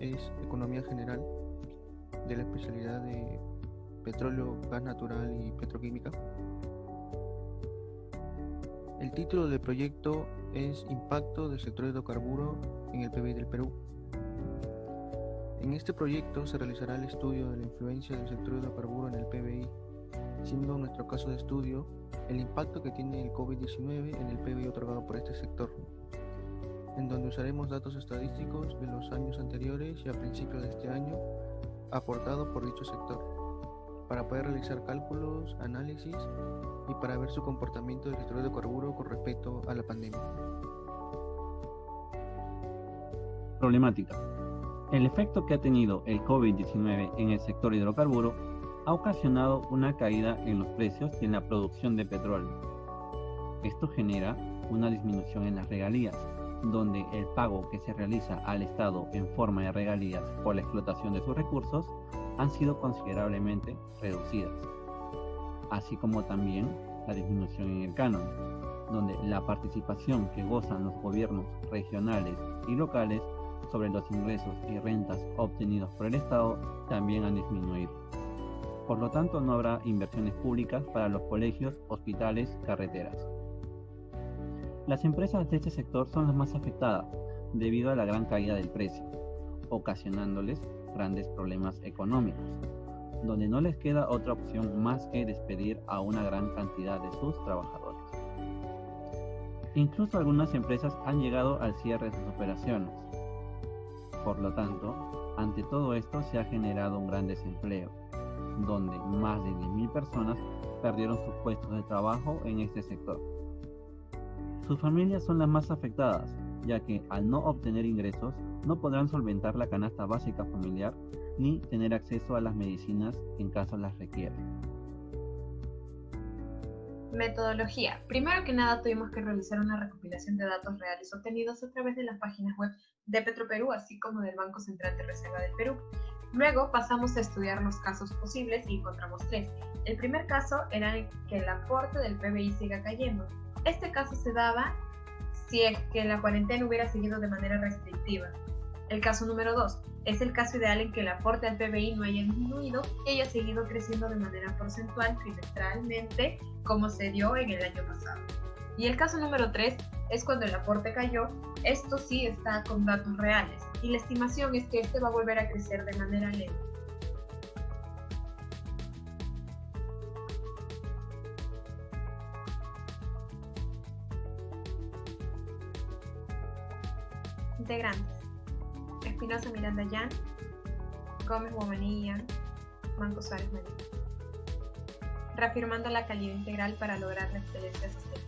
es Economía General, de la especialidad de Petróleo, Gas Natural y Petroquímica. El título del proyecto es Impacto del sector hidrocarburo en el PBI del Perú. En este proyecto se realizará el estudio de la influencia del sector hidrocarburo en el PBI, siendo nuestro caso de estudio el impacto que tiene el COVID-19 en el PBI otorgado por este sector, en donde usaremos datos estadísticos de los años anteriores y a principios de este año aportados por dicho sector, para poder realizar cálculos, análisis y para ver su comportamiento del sector hidrocarburo con respecto a la pandemia. Problemática. El efecto que ha tenido el COVID-19 en el sector hidrocarburo ha ocasionado una caída en los precios y en la producción de petróleo. Esto genera una disminución en las regalías, donde el pago que se realiza al Estado en forma de regalías por la explotación de sus recursos han sido considerablemente reducidas, así como también la disminución en el canon, donde la participación que gozan los gobiernos regionales y locales sobre los ingresos y rentas obtenidos por el Estado también han disminuido. Por lo tanto, no habrá inversiones públicas para los colegios, hospitales, carreteras. Las empresas de este sector son las más afectadas debido a la gran caída del precio, ocasionándoles grandes problemas económicos, donde no les queda otra opción más que despedir a una gran cantidad de sus trabajadores. Incluso algunas empresas han llegado al cierre de sus operaciones. Por lo tanto, ante todo esto se ha generado un gran desempleo, donde más de 10.000 personas perdieron sus puestos de trabajo en este sector. Sus familias son las más afectadas, ya que al no obtener ingresos no podrán solventar la canasta básica familiar ni tener acceso a las medicinas en caso las requieran. Metodología. Primero que nada tuvimos que realizar una recopilación de datos reales obtenidos a través de las páginas web de Petroperú, así como del Banco Central de Reserva del Perú. Luego pasamos a estudiar los casos posibles y encontramos tres. El primer caso era que el aporte del PBI siga cayendo. Este caso se daba si es que la cuarentena hubiera seguido de manera restrictiva. El caso número 2 es el caso ideal en que el aporte al PBI no haya disminuido y haya seguido creciendo de manera porcentual trimestralmente como se dio en el año pasado. Y el caso número 3 es cuando el aporte cayó. Esto sí está con datos reales y la estimación es que este va a volver a crecer de manera lenta. Integrantes: Espinosa Miranda Yan, Gómez Guamanilla, Manco Suárez María. Reafirmando la calidad integral para lograr la excelencia sostenible.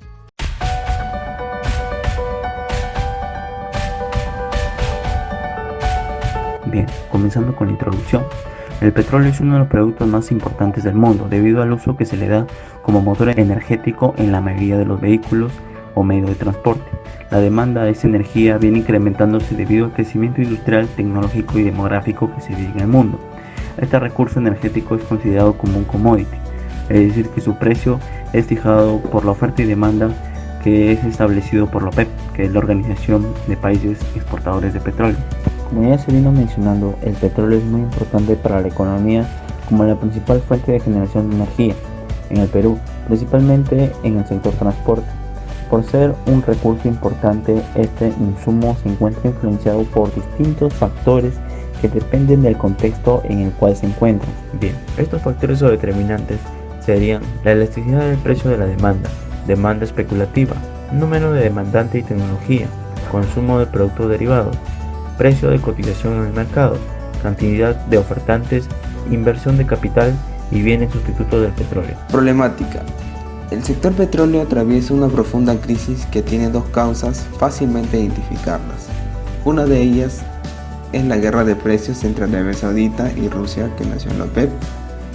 Bien, comenzando con la introducción. El petróleo es uno de los productos más importantes del mundo debido al uso que se le da como motor energético en la mayoría de los vehículos o medios de transporte. La demanda de esa energía viene incrementándose debido al crecimiento industrial, tecnológico y demográfico que se vive en el mundo. Este recurso energético es considerado como un commodity, es decir que su precio es fijado por la oferta y demanda que es establecido por la OPEP, que es la Organización de Países Exportadores de Petróleo. Como ya se vino mencionando, el petróleo es muy importante para la economía como la principal fuente de generación de energía en el Perú, principalmente en el sector transporte. Por ser un recurso importante, este insumo se encuentra influenciado por distintos factores que dependen del contexto en el cual se encuentra. Bien, estos factores o determinantes serían la elasticidad del precio de la demanda especulativa, número de demandante y tecnología, consumo de productos derivados, precio de cotización en el mercado, cantidad de ofertantes, inversión de capital y bienes sustitutos del petróleo. Problemática. El sector petróleo atraviesa una profunda crisis que tiene dos causas fácilmente identificarlas. Una de ellas es la guerra de precios entre Arabia Saudita y Rusia, que nació en la OPEP,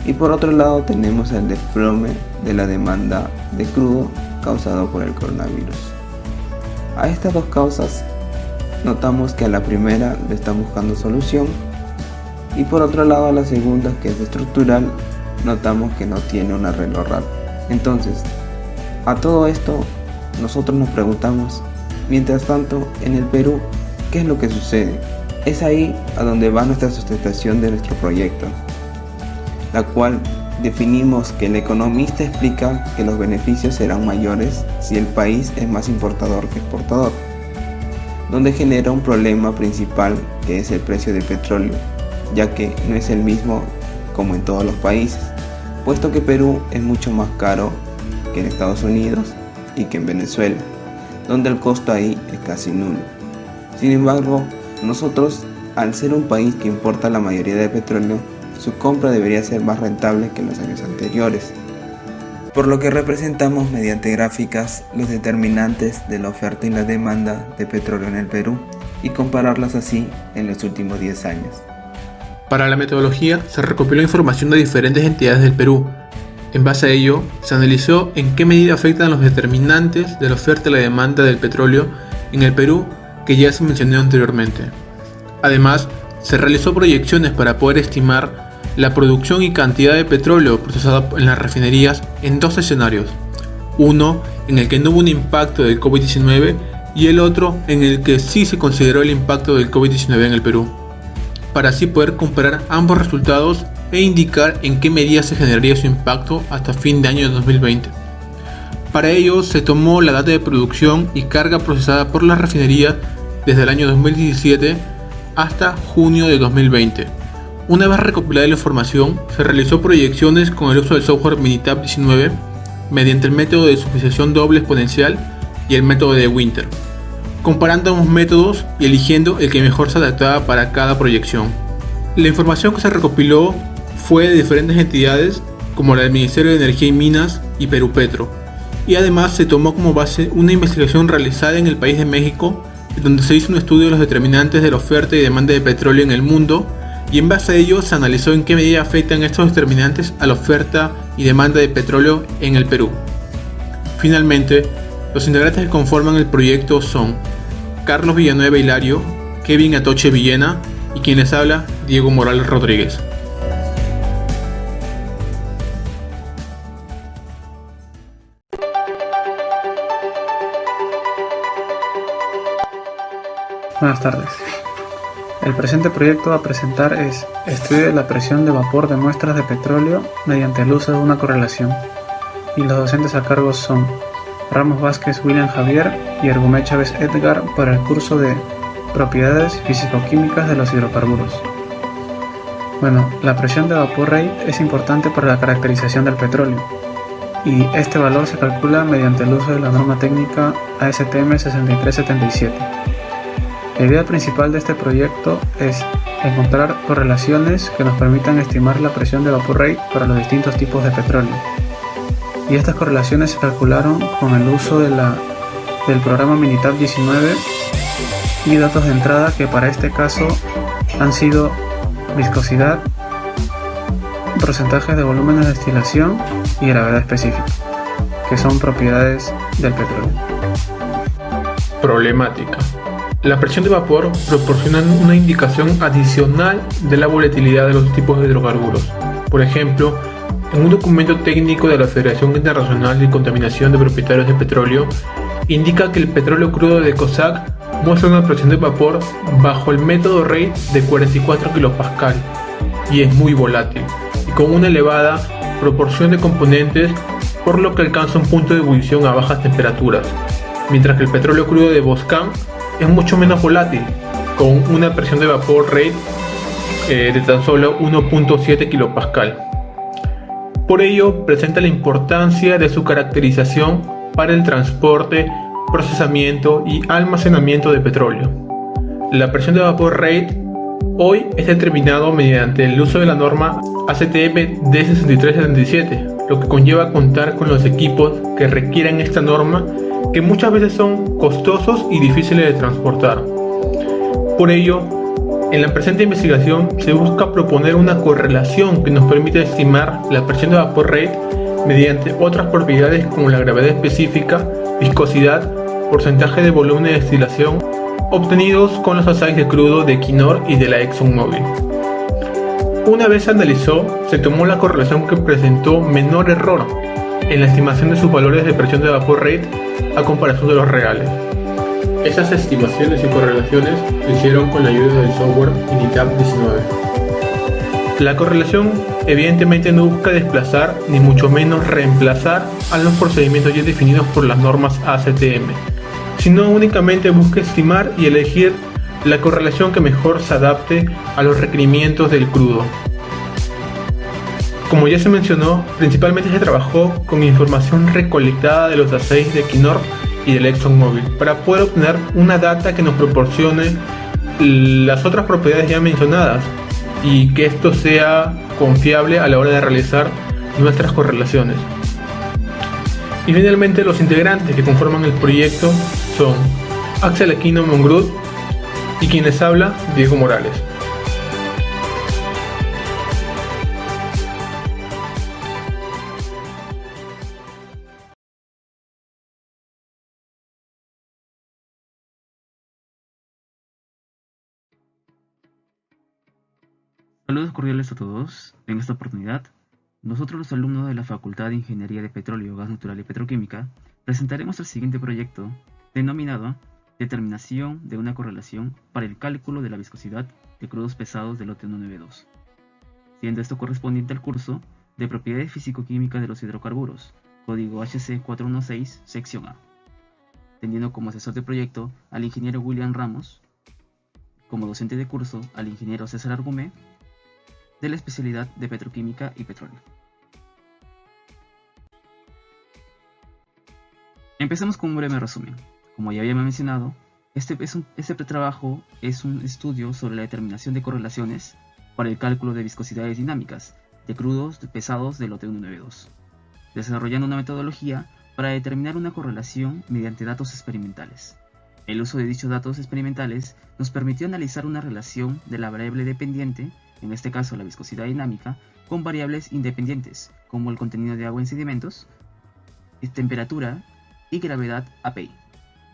y por otro lado tenemos el desplome de la demanda de crudo causado por el coronavirus. A estas dos causas notamos que a la primera le están buscando solución, y por otro lado a la segunda, que es estructural, notamos que no tiene un arreglo rápido. Entonces, a todo esto nosotros nos preguntamos, mientras tanto, en el Perú, ¿qué es lo que sucede? Es ahí a donde va nuestra sustentación de nuestro proyecto, la cual definimos que el economista explica que los beneficios serán mayores si el país es más importador que exportador, donde genera un problema principal que es el precio del petróleo, ya que no es el mismo como en todos los países, puesto que Perú es mucho más caro que en Estados Unidos y que en Venezuela, donde el costo ahí es casi nulo. Sin embargo, nosotros, al ser un país que importa la mayoría de petróleo, su compra debería ser más rentable que en los años anteriores, por lo que representamos mediante gráficas los determinantes de la oferta y la demanda de petróleo en el Perú y compararlas así en los últimos 10 años. Para la metodología se recopiló información de diferentes entidades del Perú. En base a ello, se analizó en qué medida afectan los determinantes de la oferta y la demanda del petróleo en el Perú, que ya se mencionó anteriormente. Además, se realizó proyecciones para poder estimar la producción y cantidad de petróleo procesado en las refinerías en dos escenarios, uno en el que no hubo un impacto del COVID-19 y el otro en el que sí se consideró el impacto del COVID-19 en el Perú, para así poder comparar ambos resultados e indicar en qué medida se generaría su impacto hasta fin de año de 2020. Para ello se tomó la data de producción y carga procesada por las refinerías desde el año 2017 hasta junio de 2020. Una vez recopilada la información, se realizó proyecciones con el uso del software Minitab 19 mediante el método de suficiación doble exponencial y el método de Winter, comparando ambos métodos y eligiendo el que mejor se adaptaba para cada proyección. La información que se recopiló fue de diferentes entidades como la del Ministerio de Energía y Minas y Perú Petro, y además se tomó como base una investigación realizada en el país de México, donde se hizo un estudio de los determinantes de la oferta y demanda de petróleo en el mundo, y en base a ello se analizó en qué medida afectan estos determinantes a la oferta y demanda de petróleo en el Perú. Finalmente, los integrantes que conforman el proyecto son Carlos Villanueva Hilario, Kevin Atoche Villena y quien les habla, Diego Morales Rodríguez. Buenas tardes. El presente proyecto a presentar es Estudio de la presión de vapor de muestras de petróleo mediante el uso de una correlación, y los docentes a cargo son Ramos Vázquez William Javier y Argumé Chávez Edgar para el curso de Propiedades Físico-Químicas de los Hidrocarburos. Bueno, la presión de vapor rate es importante para la caracterización del petróleo, y este valor se calcula mediante el uso de la norma técnica ASTM 6377. La idea principal de este proyecto es encontrar correlaciones que nos permitan estimar la presión de vapor rate para los distintos tipos de petróleo. Y estas correlaciones se calcularon con el uso del programa Minitab 19 y datos de entrada que para este caso han sido viscosidad, porcentajes de volúmenes de destilación y gravedad específica, que son propiedades del petróleo. Problemática. La presión de vapor proporciona una indicación adicional de la volatilidad de los tipos de hidrocarburos. Por ejemplo, en un documento técnico de la Federación Internacional de Contaminación de Propietarios de Petróleo, indica que el petróleo crudo de COSAC muestra una presión de vapor bajo el método rate de 44 kPa y es muy volátil y con una elevada proporción de componentes, por lo que alcanza un punto de ebullición a bajas temperaturas, mientras que el petróleo crudo de Boscan es mucho menos volátil, con una presión de vapor rate de tan solo 1.7 kPa. Por ello, presenta la importancia de su caracterización para el transporte, procesamiento y almacenamiento de petróleo. La presión de vapor rate hoy es determinado mediante el uso de la norma ACTM D6377, lo que conlleva contar con los equipos que requieren esta norma, que muchas veces son costosos y difíciles de transportar. Por ello, en la presente investigación se busca proponer una correlación que nos permite estimar la presión de vapor rate mediante otras propiedades como la gravedad específica, viscosidad, porcentaje de volumen de destilación, obtenidos con los asáis de crudo de Equinor y de la ExxonMobil. Una vez se analizó, se tomó la correlación que presentó menor error en la estimación de sus valores de presión de vapor rate a comparación de los reales. Estas estimaciones y correlaciones se hicieron con la ayuda del software Minitab 19. La correlación evidentemente no busca desplazar ni mucho menos reemplazar a los procedimientos ya definidos por las normas ACTM, sino únicamente busca estimar y elegir la correlación que mejor se adapte a los requerimientos del crudo. Como ya se mencionó, principalmente se trabajó con información recolectada de los asáis de Equinor y del ExxonMobil para poder obtener una data que nos proporcione las otras propiedades ya mencionadas y que esto sea confiable a la hora de realizar nuestras correlaciones. Y finalmente los integrantes que conforman el proyecto son Axel Aquino Mongrut y quien les habla, Diego Morales. Saludos cordiales a todos. En esta oportunidad, nosotros los alumnos de la Facultad de Ingeniería de Petróleo, Gas Natural y Petroquímica presentaremos el siguiente proyecto denominado Determinación de una correlación para el cálculo de la viscosidad de crudos pesados del lote 192, siendo esto correspondiente al curso de Propiedades Físico-Químicas de los Hidrocarburos, código HC 416, sección A, teniendo como asesor de proyecto al ingeniero William Ramos, como docente de curso al ingeniero César Argumé, de la especialidad de Petroquímica y Petróleo. Empecemos con un breve resumen. Como ya había mencionado, este trabajo es un estudio sobre la determinación de correlaciones para el cálculo de viscosidades dinámicas de crudos pesados del lote 192, desarrollando una metodología para determinar una correlación mediante datos experimentales. El uso de dichos datos experimentales nos permitió analizar una relación de la variable dependiente, en este caso la viscosidad dinámica, con variables independientes, como el contenido de agua en sedimentos, temperatura y gravedad API.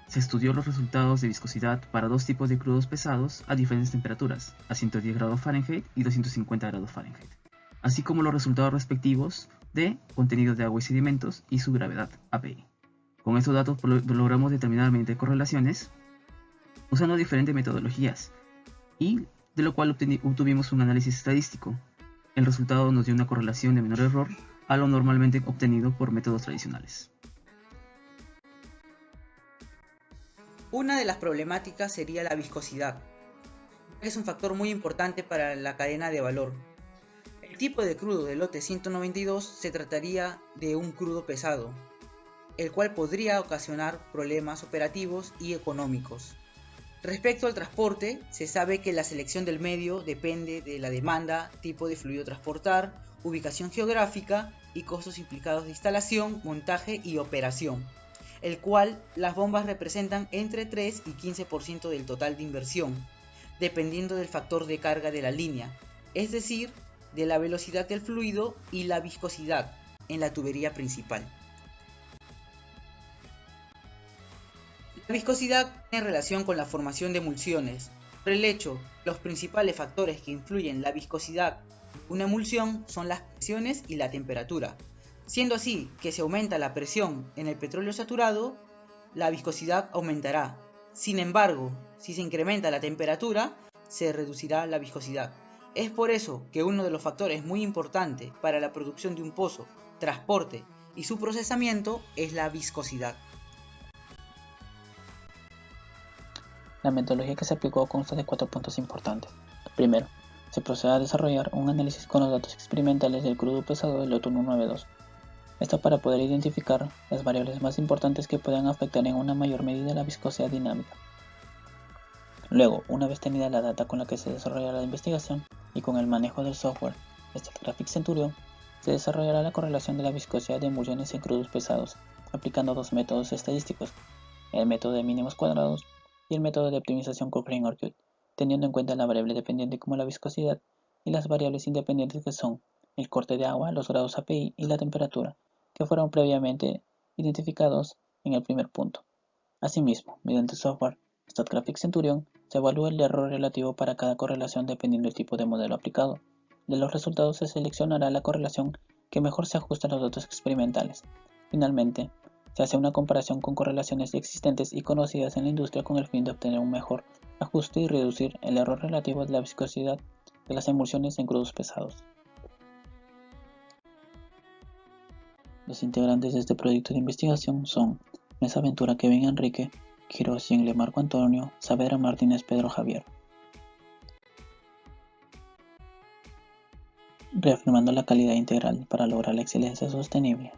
Se estudió los resultados de viscosidad para dos tipos de crudos pesados a diferentes temperaturas, a 110 grados Fahrenheit y 250 grados Fahrenheit, así como los resultados respectivos de contenido de agua y sedimentos y su gravedad API. Con estos datos logramos determinar mediante correlaciones usando diferentes metodologías y de lo cual obtuvimos un análisis estadístico. El resultado nos dio una correlación de menor error a lo normalmente obtenido por métodos tradicionales. Una de las problemáticas sería la viscosidad. Es un factor muy importante para la cadena de valor. El tipo de crudo del lote 192 se trataría de un crudo pesado, el cual podría ocasionar problemas operativos y económicos. Respecto al transporte, se sabe que la selección del medio depende de la demanda, tipo de fluido a transportar, ubicación geográfica y costos implicados de instalación, montaje y operación, el cual las bombas representan entre 3 y 15% del total de inversión, dependiendo del factor de carga de la línea, es decir, de la velocidad del fluido y la viscosidad en la tubería principal. La viscosidad tiene relación con la formación de emulsiones. Por el hecho, los principales factores que influyen en la viscosidad de una emulsión son las presiones y la temperatura. Siendo así que si aumenta la presión en el petróleo saturado, la viscosidad aumentará. Sin embargo, si se incrementa la temperatura, se reducirá la viscosidad. Es por eso que uno de los factores muy importantes para la producción de un pozo, transporte y su procesamiento es la viscosidad. La metodología que se aplicó consta de 4 puntos importantes. Primero, se procede a desarrollar un análisis con los datos experimentales del crudo pesado del lote 192. Esto para poder identificar las variables más importantes que puedan afectar en una mayor medida la viscosidad dinámica. Luego, una vez tenida la data con la que se desarrollará la investigación y con el manejo del software StatGraphic Centurion, se desarrollará la correlación de la viscosidad de emulsiones en crudos pesados, aplicando dos métodos estadísticos, el método de mínimos cuadrados y el método de optimización Cochrane-Orchid, teniendo en cuenta la variable dependiente como la viscosidad y las variables independientes que son el corte de agua, los grados API y la temperatura, que fueron previamente identificados en el primer punto. Asimismo, mediante el software StatGraphic Centurion, se evalúa el error relativo para cada correlación dependiendo del tipo de modelo aplicado. De los resultados se seleccionará la correlación que mejor se ajusta a los datos experimentales. Finalmente, se hace una comparación con correlaciones existentes y conocidas en la industria con el fin de obtener un mejor ajuste y reducir el error relativo de la viscosidad de las emulsiones en crudos pesados. Los integrantes de este proyecto de investigación son Mesa Ventura Kevin Enrique, Quiroz Yengle Marco Antonio, Saavedra Martínez Pedro Javier. Reafirmando la calidad integral para lograr la excelencia sostenible.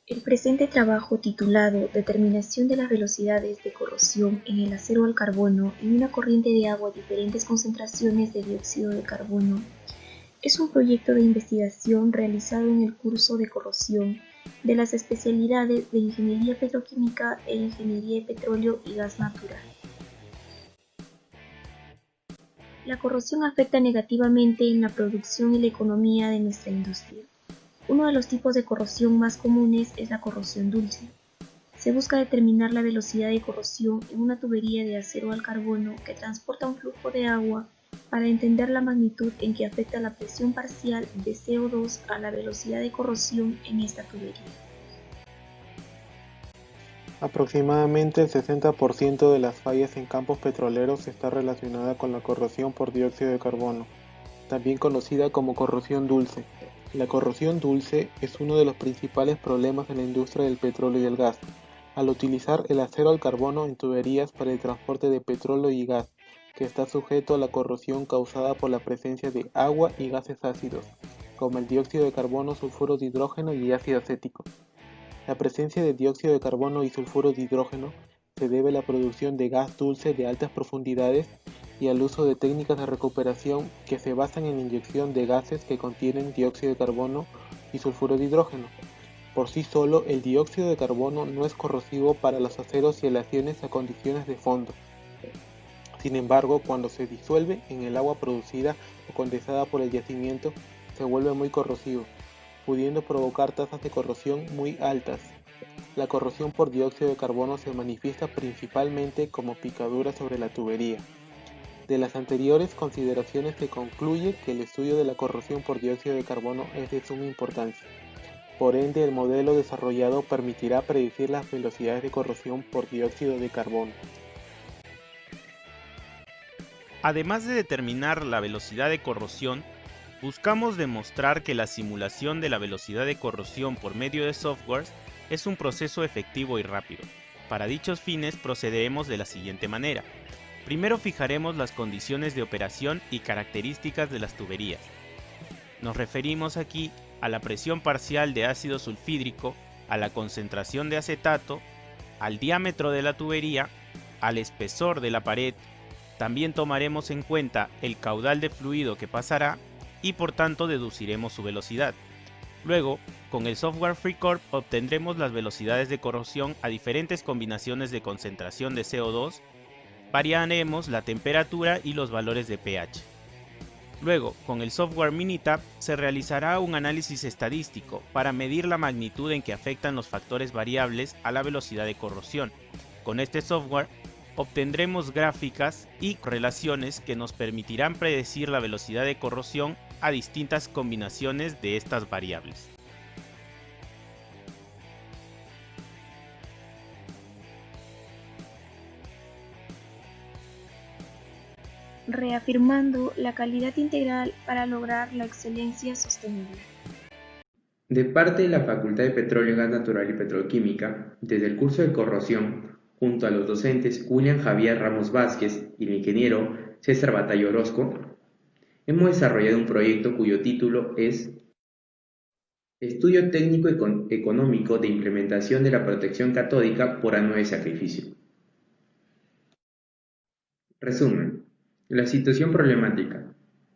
El presente trabajo titulado Determinación de las velocidades de corrosión en el acero al carbono en una corriente de agua a diferentes concentraciones de dióxido de carbono es un proyecto de investigación realizado en el curso de corrosión de las especialidades de Ingeniería Petroquímica e Ingeniería de Petróleo y Gas Natural. La corrosión afecta negativamente en la producción y la economía de nuestra industria. Uno de los tipos de corrosión más comunes es la corrosión dulce. Se busca determinar la velocidad de corrosión en una tubería de acero al carbono que transporta un flujo de agua para entender la magnitud en que afecta la presión parcial de CO2 a la velocidad de corrosión en esta tubería. Aproximadamente el 60% de las fallas en campos petroleros está relacionada con la corrosión por dióxido de carbono, también conocida como corrosión dulce. La corrosión dulce es uno de los principales problemas en la industria del petróleo y el gas, al utilizar el acero al carbono en tuberías para el transporte de petróleo y gas, que está sujeto a la corrosión causada por la presencia de agua y gases ácidos, como el dióxido de carbono, sulfuro de hidrógeno y ácido acético. La presencia de dióxido de carbono y sulfuro de hidrógeno se debe a la producción de gas dulce de altas profundidades y al uso de técnicas de recuperación que se basan en la inyección de gases que contienen dióxido de carbono y sulfuro de hidrógeno. Por sí solo, el dióxido de carbono no es corrosivo para los aceros y aleaciones a condiciones de fondo. Sin embargo, cuando se disuelve en el agua producida o condensada por el yacimiento, se vuelve muy corrosivo, pudiendo provocar tasas de corrosión muy altas. La corrosión por dióxido de carbono se manifiesta principalmente como picaduras sobre la tubería. De las anteriores consideraciones se concluye que el estudio de la corrosión por dióxido de carbono es de suma importancia. Por ende, el modelo desarrollado permitirá predecir las velocidades de corrosión por dióxido de carbono. Además de determinar la velocidad de corrosión, buscamos demostrar que la simulación de la velocidad de corrosión por medio de softwares es un proceso efectivo y rápido. Para dichos fines procederemos de la siguiente manera. Primero fijaremos las condiciones de operación y características de las tuberías. Nos referimos aquí a la presión parcial de ácido sulfídrico, a la concentración de acetato, al diámetro de la tubería, al espesor de la pared. También tomaremos en cuenta el caudal de fluido que pasará y por tanto deduciremos su velocidad. Luego, con el software FreeCorp obtendremos las velocidades de corrosión a diferentes combinaciones de concentración de CO2, variaremos la temperatura y los valores de pH. Luego, con el software Minitab se realizará un análisis estadístico para medir la magnitud en que afectan los factores variables a la velocidad de corrosión. Con este software obtendremos gráficas y correlaciones que nos permitirán predecir la velocidad de corrosión a distintas combinaciones de estas variables. Reafirmando la calidad integral para lograr la excelencia sostenible. De parte de la Facultad de Petróleo, Gas Natural y Petroquímica, desde el curso de corrosión, junto a los docentes William Javier Ramos Vázquez y el ingeniero César Batalla Orozco, hemos desarrollado un proyecto cuyo título es Estudio técnico económico de implementación de la protección catódica por ano de sacrificio. Resumen. La situación problemática.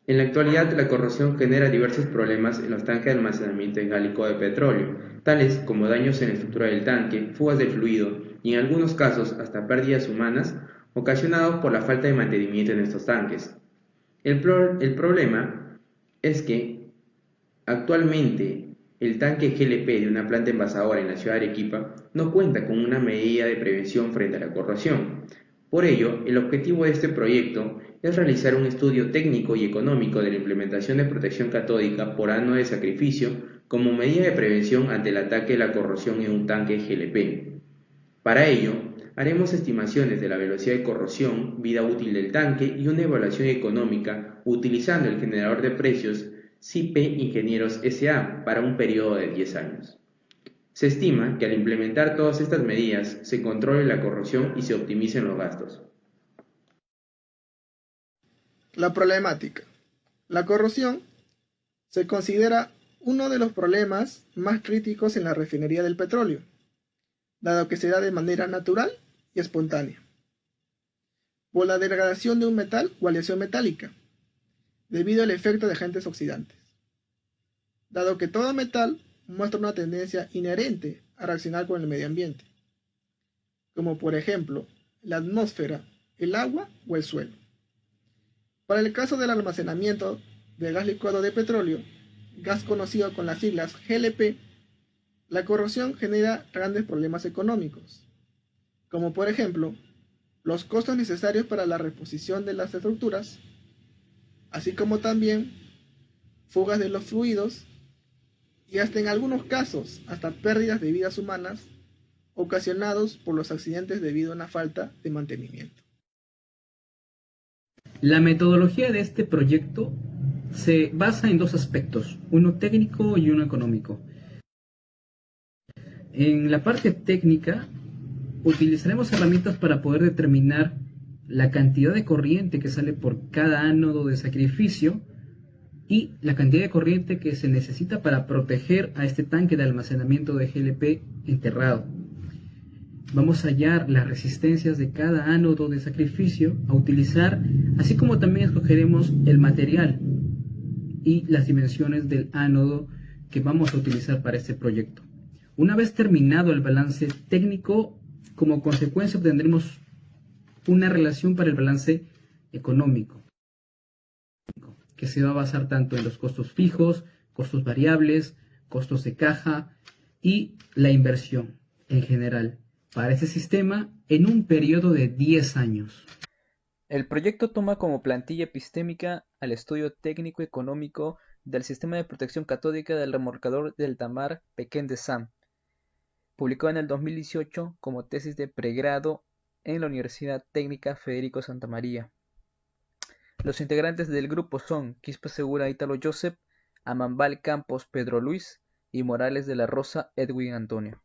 En la actualidad, la corrosión genera diversos problemas en los tanques de almacenamiento gálico de petróleo, tales como daños en la estructura del tanque, fugas de fluido y en algunos casos hasta pérdidas humanas ocasionados por la falta de mantenimiento en estos tanques. El problema es que actualmente el tanque GLP de una planta envasadora en la ciudad de Arequipa no cuenta con una medida de prevención frente a la corrosión. Por ello, el objetivo de este proyecto es realizar un estudio técnico y económico de la implementación de protección catódica por ano de sacrificio como medida de prevención ante el ataque de la corrosión en un tanque GLP. Para ello, haremos estimaciones de la velocidad de corrosión, vida útil del tanque y una evaluación económica utilizando el generador de precios CIPE Ingenieros S.A. para un periodo de 10 años. Se estima que al implementar todas estas medidas se controle la corrosión y se optimicen los gastos. La problemática. La corrosión se considera uno de los problemas más críticos en la refinería del petróleo, dado que se da de manera natural y espontánea, por la degradación de un metal o aleación metálica, debido al efecto de agentes oxidantes, dado que todo metal muestra una tendencia inherente a reaccionar con el medio ambiente, como por ejemplo la atmósfera, el agua o el suelo. Para el caso del almacenamiento de gas licuado de petróleo, gas conocido con las siglas GLP, la corrosión genera grandes problemas económicos, como por ejemplo los costos necesarios para la reposición de las estructuras, así como también fugas de los fluidos y hasta en algunos casos hasta pérdidas de vidas humanas ocasionados por los accidentes debido a una falta de mantenimiento. La metodología de este proyecto se basa en dos aspectos, uno técnico y uno económico. En la parte técnica utilizaremos herramientas para poder determinar la cantidad de corriente que sale por cada ánodo de sacrificio y la cantidad de corriente que se necesita para proteger a este tanque de almacenamiento de GLP enterrado. Vamos a hallar las resistencias de cada ánodo de sacrificio a utilizar, así como también escogeremos el material y las dimensiones del ánodo que vamos a utilizar para este proyecto. Una vez terminado el balance técnico, como consecuencia obtendremos una relación para el balance económico, que se va a basar tanto en los costos fijos, costos variables, costos de caja y la inversión en general para ese sistema en un periodo de 10 años. El proyecto toma como plantilla epistémica al estudio técnico económico del sistema de protección catódica del remolcador del Tamar Pequén de Sam, publicado en el 2018 como tesis de pregrado en la Universidad Técnica Federico Santa María. Los integrantes del grupo son Quispe Segura Ítalo Joseph, Amambal Campos Pedro Luis y Morales de la Rosa Edwin Antonio.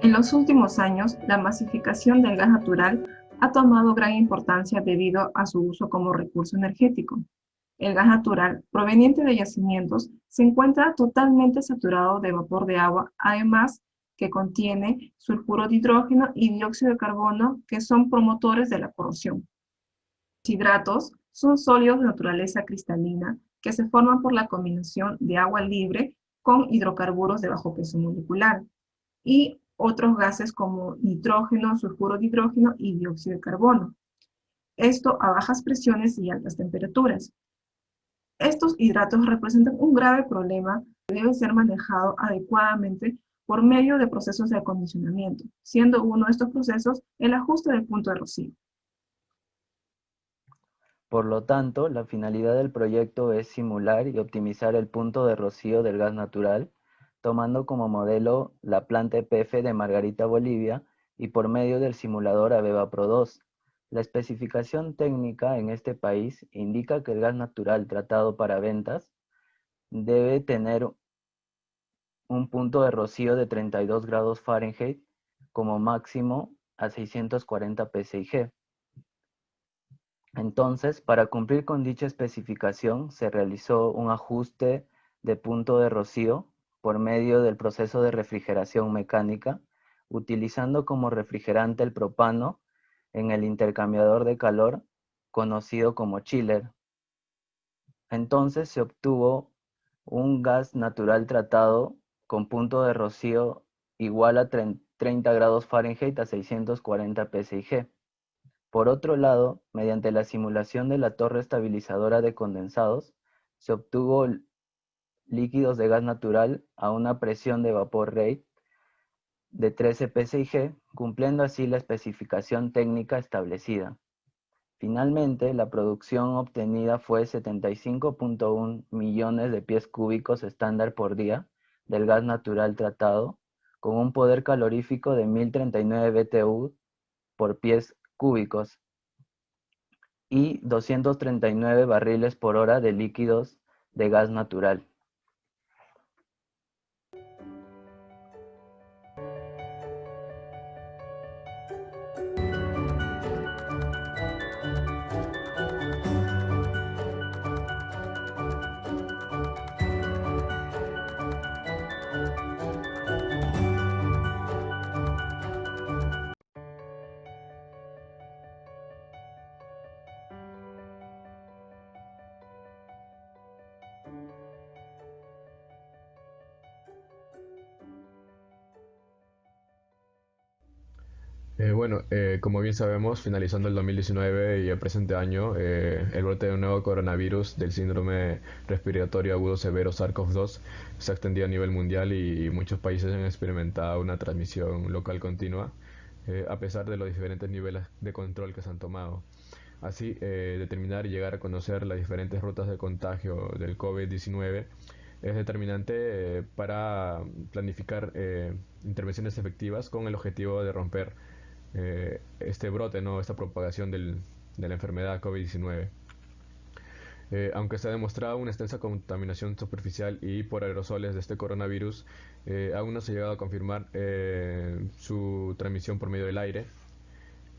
En los últimos años, la masificación del gas natural ha tomado gran importancia debido a su uso como recurso energético. El gas natural, proveniente de yacimientos, se encuentra totalmente saturado de vapor de agua, además que contiene sulfuro de hidrógeno y dióxido de carbono, que son promotores de la corrosión. Los hidratos son sólidos de naturaleza cristalina que se forman por la combinación de agua libre con hidrocarburos de bajo peso molecular y otros gases como nitrógeno, sulfuro de hidrógeno y dióxido de carbono. Esto a bajas presiones y altas temperaturas. Estos hidratos representan un grave problema que debe ser manejado adecuadamente por medio de procesos de acondicionamiento, siendo uno de estos procesos el ajuste del punto de rocío. Por lo tanto, la finalidad del proyecto es simular y optimizar el punto de rocío del gas natural, tomando como modelo la planta EPF de Margarita, Bolivia, y por medio del simulador Aveva Pro 2. La especificación técnica en este país indica que el gas natural tratado para ventas debe tener un punto de rocío de 32 grados Fahrenheit como máximo a 640 psi-G. Entonces, para cumplir con dicha especificación, se realizó un ajuste de punto de rocío por medio del proceso de refrigeración mecánica, utilizando como refrigerante el propano en el intercambiador de calor conocido como chiller. Entonces se obtuvo un gas natural tratado con punto de rocío igual a 30 grados Fahrenheit a 640 psi-G. Por otro lado, mediante la simulación de la torre estabilizadora de condensados, se obtuvo líquidos de gas natural a una presión de vapor rate de 13 psi-G, cumpliendo así la especificación técnica establecida. Finalmente, la producción obtenida fue 75.1 millones de pies cúbicos estándar por día del gas natural tratado, con un poder calorífico de 1039 BTU por pies cúbicos y 239 barriles por hora de líquidos de gas natural. Como bien sabemos, finalizando el 2019 y el presente año, el brote de un nuevo coronavirus del síndrome respiratorio agudo severo SARS-CoV-2 se ha extendido a nivel mundial y muchos países han experimentado una transmisión local continua, a pesar de los diferentes niveles de control que se han tomado. Así, determinar y llegar a conocer las diferentes rutas de contagio del COVID-19 es determinante para planificar intervenciones efectivas con el objetivo de romper este brote, ¿no? Esta propagación de la enfermedad COVID-19. Aunque se ha demostrado una extensa contaminación superficial y por aerosoles de este coronavirus, aún no se ha llegado a confirmar su transmisión por medio del aire,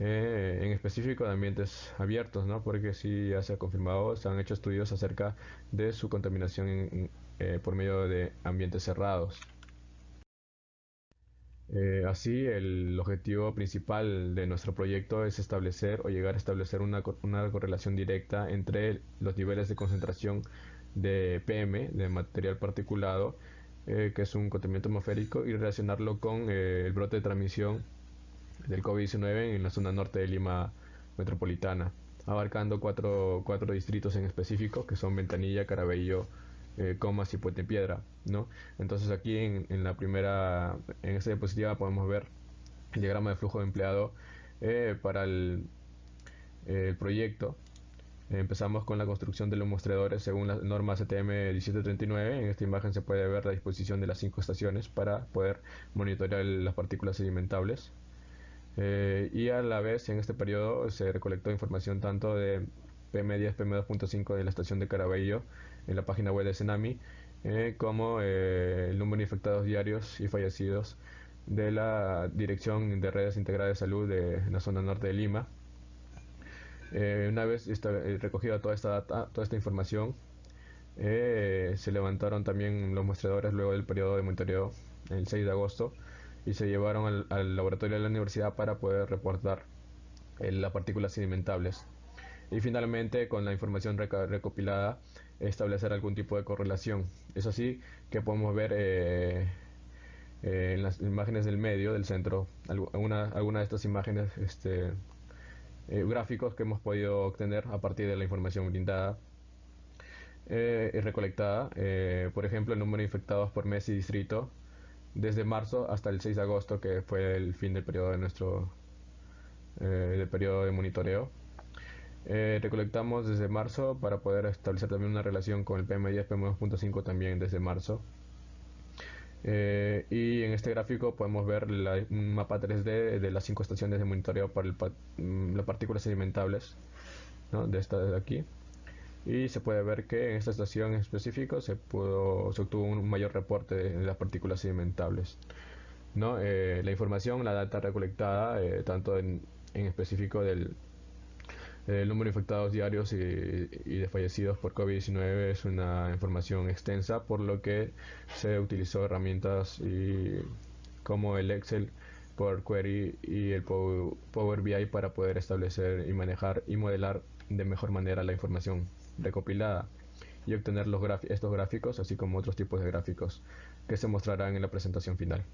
en específico de ambientes abiertos, ¿no? Porque sí ya se ha confirmado, se han hecho estudios acerca de su contaminación por medio de ambientes cerrados. Así, el objetivo principal de nuestro proyecto es establecer o llegar a establecer una correlación directa entre los niveles de concentración de PM, de material particulado, que es un contaminante atmosférico, y relacionarlo con el brote de transmisión del COVID-19 en la zona norte de Lima metropolitana, abarcando cuatro distritos en específico, que son Ventanilla, Caraballo, Comas y Puente Piedra, ¿no? Entonces aquí en esta diapositiva podemos ver el diagrama de flujo de empleado para el proyecto. Empezamos con la construcción de los mostradores según la norma CTM 1739. En esta imagen se puede ver la disposición de las 5 estaciones para poder monitorear las partículas sedimentables. Y a la vez en este periodo se recolectó información tanto de PM10, PM2.5 de la estación de Caraballo en la página web de Cenami, como el número de infectados diarios y fallecidos de la Dirección de Redes Integradas de Salud de la zona norte de Lima. Una vez recogida toda esta información, se levantaron también los mostradores luego del periodo de monitoreo el 6 de agosto y se llevaron al laboratorio de la universidad para poder reportar las partículas sedimentables. Y finalmente, con la información recopilada, establecer algún tipo de correlación. Es así que podemos ver en las imágenes del medio, del centro, alguna de estas imágenes gráficos que hemos podido obtener a partir de la información brindada y recolectada. Por ejemplo, el número de infectados por mes y distrito desde marzo hasta el 6 de agosto, que fue el fin del periodo del periodo de monitoreo. Recolectamos desde marzo para poder establecer también una relación con el PM10, PM2.5 también desde marzo. Y en este gráfico podemos ver un mapa 3D de las 5 estaciones de monitoreo para las partículas sedimentables, ¿no? De esta de aquí. Y se puede ver que en esta estación en específico se obtuvo un mayor reporte de las partículas sedimentables, ¿no? La información, la data recolectada, tanto en específico del número de infectados diarios y de fallecidos por COVID-19, es una información extensa, por lo que se utilizó herramientas como el Excel, Power Query y el Power BI para poder establecer y manejar y modelar de mejor manera la información recopilada y obtener estos gráficos, así como otros tipos de gráficos que se mostrarán en la presentación final.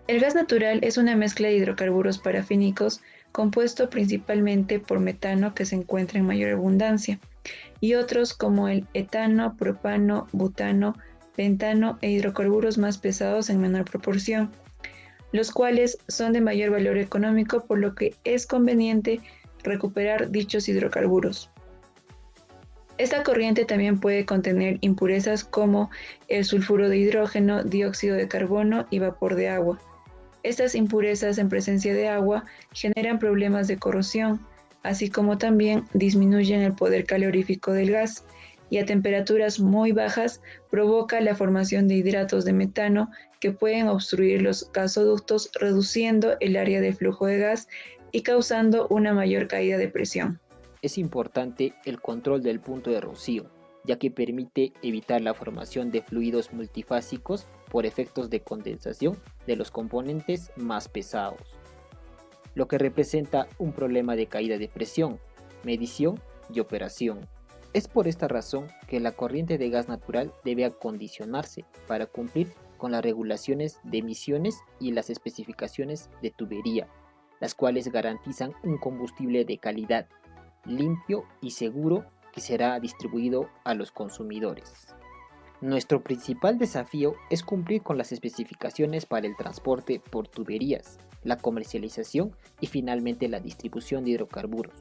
El gas natural es una mezcla de hidrocarburos parafínicos compuesto principalmente por metano, que se encuentra en mayor abundancia, y otros como el etano, propano, butano, pentano e hidrocarburos más pesados en menor proporción, los cuales son de mayor valor económico, por lo que es conveniente recuperar dichos hidrocarburos. Esta corriente también puede contener impurezas como el sulfuro de hidrógeno, dióxido de carbono y vapor de agua. Estas impurezas en presencia de agua generan problemas de corrosión, así como también disminuyen el poder calorífico del gas, y a temperaturas muy bajas provoca la formación de hidratos de metano que pueden obstruir los gasoductos, reduciendo el área de flujo de gas y causando una mayor caída de presión. Es importante el control del punto de rocío, ya que permite evitar la formación de fluidos multifásicos por efectos de condensación de los componentes más pesados, lo que representa un problema de caída de presión, medición y operación. Es por esta razón que la corriente de gas natural debe acondicionarse para cumplir con las regulaciones de emisiones y las especificaciones de tubería, las cuales garantizan un combustible de calidad, limpio y seguro que será distribuido a los consumidores. Nuestro principal desafío es cumplir con las especificaciones para el transporte por tuberías, la comercialización y finalmente la distribución de hidrocarburos.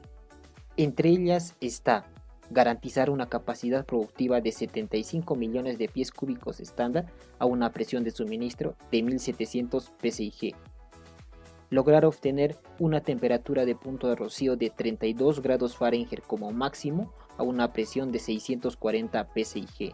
Entre ellas está garantizar una capacidad productiva de 75 millones de pies cúbicos estándar a una presión de suministro de 1700 psig. Lograr obtener una temperatura de punto de rocío de 32 grados Fahrenheit como máximo a una presión de 640 psig.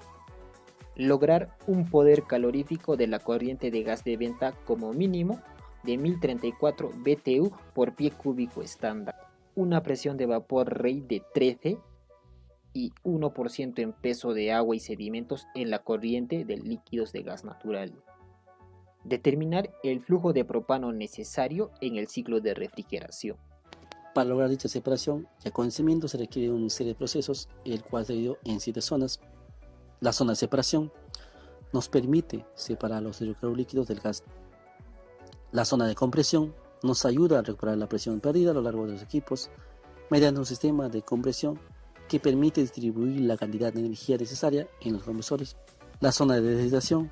Lograr un poder calorífico de la corriente de gas de venta como mínimo de 1034 BTU por pie cúbico estándar. Una presión de vapor rey de 13 y 1% en peso de agua y sedimentos en la corriente de líquidos de gas natural. Determinar el flujo de propano necesario en el ciclo de refrigeración. Para lograr dicha separación y acontecimiento se requiere una serie de procesos, el cual se divide en 7 zonas. La zona de separación nos permite separar los hidrocarburos líquidos del gas. La zona de compresión nos ayuda a recuperar la presión perdida a lo largo de los equipos mediante un sistema de compresión que permite distribuir la cantidad de energía necesaria en los compresores. La zona de deshidratación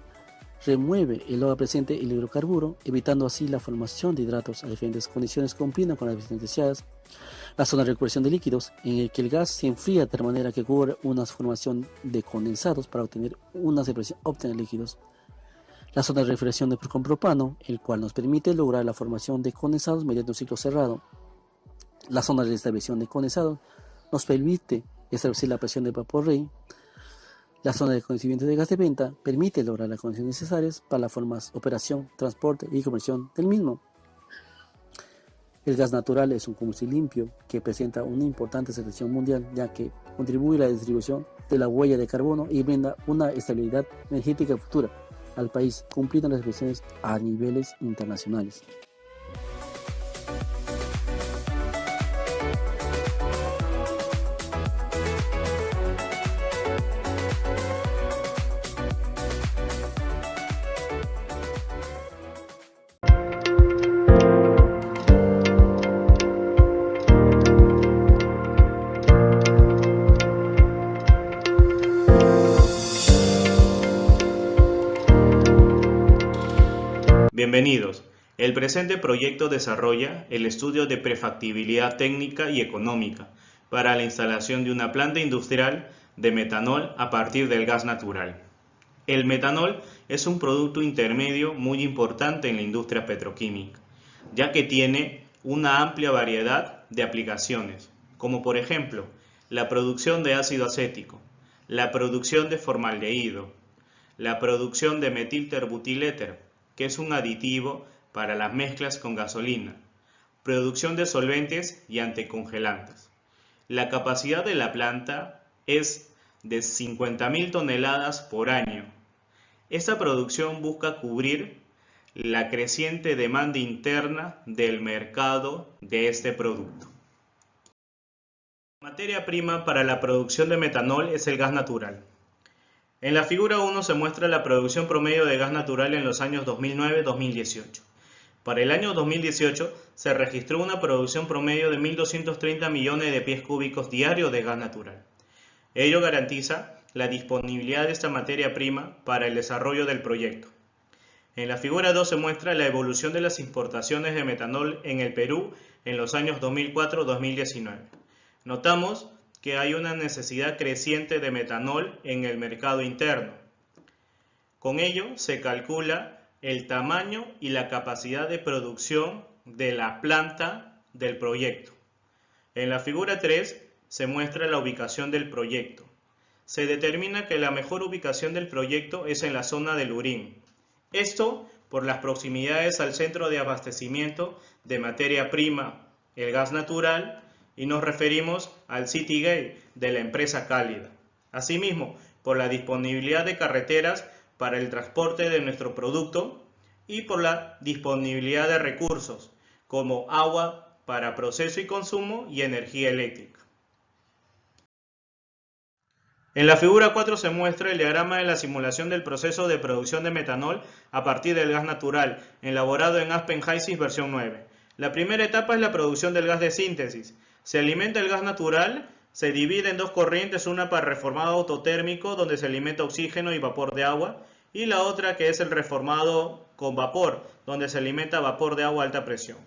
remueve el agua presente en el hidrocarburo, evitando así la formación de hidratos a diferentes condiciones cumpliendo con las divisiones deseadas. La zona de recuperación de líquidos, en el que el gas se enfría de tal manera que ocurre una formación de condensados para obtener una separación óptima de líquidos. La zona de refrigeración con propano, el cual nos permite lograr la formación de condensados mediante un ciclo cerrado. La zona de estabilización de condensados nos permite establecer la presión de vapor rey. La zona de conocimiento de gas de venta permite lograr las condiciones necesarias para la operación, transporte y conversión del mismo. El gas natural es un combustible limpio que presenta una importante selección mundial, ya que contribuye a la distribución de la huella de carbono y brinda una estabilidad energética futura al país, cumpliendo las expresiones a niveles internacionales. Bienvenidos. El presente proyecto desarrolla el estudio de prefactibilidad técnica y económica para la instalación de una planta industrial de metanol a partir del gas natural. El metanol es un producto intermedio muy importante en la industria petroquímica, ya que tiene una amplia variedad de aplicaciones, como por ejemplo la producción de ácido acético, la producción de formaldehído, la producción de metilterbutiléter, que es un aditivo para las mezclas con gasolina, producción de solventes y anticongelantes. La capacidad de la planta es de 50.000 toneladas por año. Esta producción busca cubrir la creciente demanda interna del mercado de este producto. La materia prima para la producción de metanol es el gas natural. En la figura 1 se muestra la producción promedio de gas natural en los años 2009-2018. Para el año 2018 se registró una producción promedio de 1.230 millones de pies cúbicos diarios de gas natural. Ello garantiza la disponibilidad de esta materia prima para el desarrollo del proyecto. En la figura 2 se muestra la evolución de las importaciones de metanol en el Perú en los años 2004-2019. Notamos que hay una necesidad creciente de metanol en el mercado interno. Con ello se calcula el tamaño y la capacidad de producción de la planta del proyecto. En la figura 3 se muestra la ubicación del proyecto. Se determina que la mejor ubicación del proyecto es en la zona de Lurín. Esto por las proximidades al centro de abastecimiento de materia prima, el gas natural, y nos referimos al Citygate de la empresa Cálida. Asimismo, por la disponibilidad de carreteras para el transporte de nuestro producto y por la disponibilidad de recursos como agua para proceso y consumo y energía eléctrica. En la figura 4 se muestra el diagrama de la simulación del proceso de producción de metanol a partir del gas natural, elaborado en Aspen HYSYS versión 9. La primera etapa es la producción del gas de síntesis. Se alimenta el gas natural, se divide en dos corrientes, una para reformado autotérmico, donde se alimenta oxígeno y vapor de agua, y la otra que es el reformado con vapor, donde se alimenta vapor de agua a alta presión.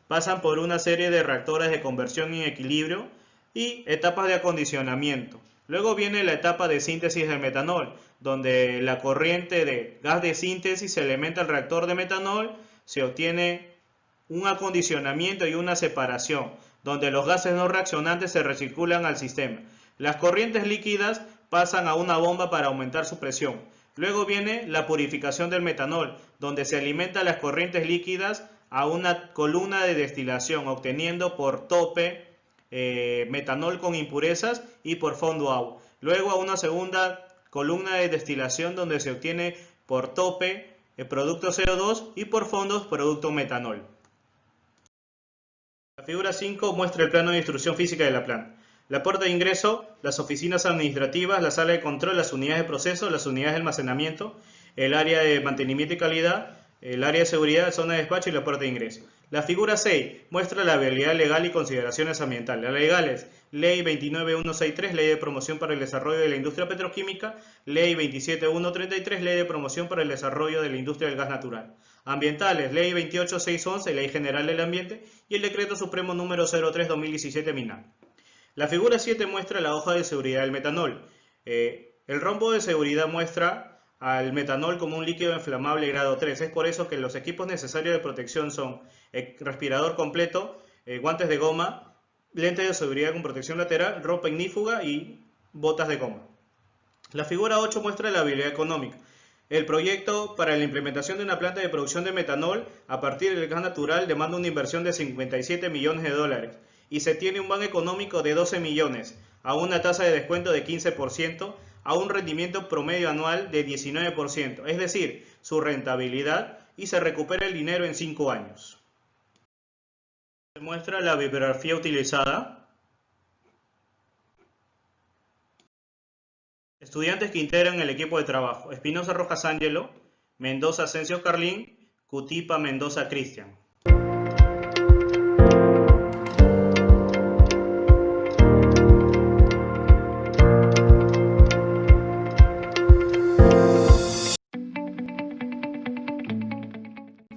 Pasan por una serie de reactores de conversión en equilibrio y etapas de acondicionamiento. Luego viene la etapa de síntesis del metanol, donde la corriente de gas de síntesis se alimenta al reactor de metanol, se obtiene un acondicionamiento y una separación, donde los gases no reaccionantes se recirculan al sistema. Las corrientes líquidas pasan a una bomba para aumentar su presión. Luego viene la purificación del metanol, donde se alimenta las corrientes líquidas a una columna de destilación, obteniendo por tope metanol con impurezas y por fondo agua. Luego a una segunda columna de destilación donde se obtiene por tope el producto CO2 y por fondos producto metanol. La figura 5 muestra el plano de instrucción física de la planta. La puerta de ingreso, las oficinas administrativas, la sala de control, las unidades de proceso, las unidades de almacenamiento, el área de mantenimiento y calidad, el área de seguridad, zona de despacho y la puerta de ingreso. La figura 6 muestra la viabilidad legal y consideraciones ambientales. Las legales: Ley 29163, Ley de Promoción para el Desarrollo de la Industria Petroquímica; Ley 27133, Ley de Promoción para el Desarrollo de la Industria del Gas Natural. Ambientales: Ley 28611, Ley General del Ambiente, y el Decreto Supremo número 03/2017 MINAM. La figura 7 muestra la hoja de seguridad del metanol. El rombo de seguridad muestra al metanol como un líquido inflamable grado 3. Es por eso que los equipos necesarios de protección son respirador completo, guantes de goma, lentes de seguridad con protección lateral, ropa ignífuga y botas de goma. La figura 8 muestra la viabilidad económica. El proyecto para la implementación de una planta de producción de metanol a partir del gas natural demanda una inversión de 57 millones de dólares y se tiene un van económico de 12 millones a una tasa de descuento de 15%, a un rendimiento promedio anual de 19%, es decir, su rentabilidad, y se recupera el dinero en 5 años. Se muestra la bibliografía utilizada. Estudiantes que integran el equipo de trabajo: Espinosa Rojas Ángelo, Mendoza Asensio Carlín, Cutipa Mendoza Cristian.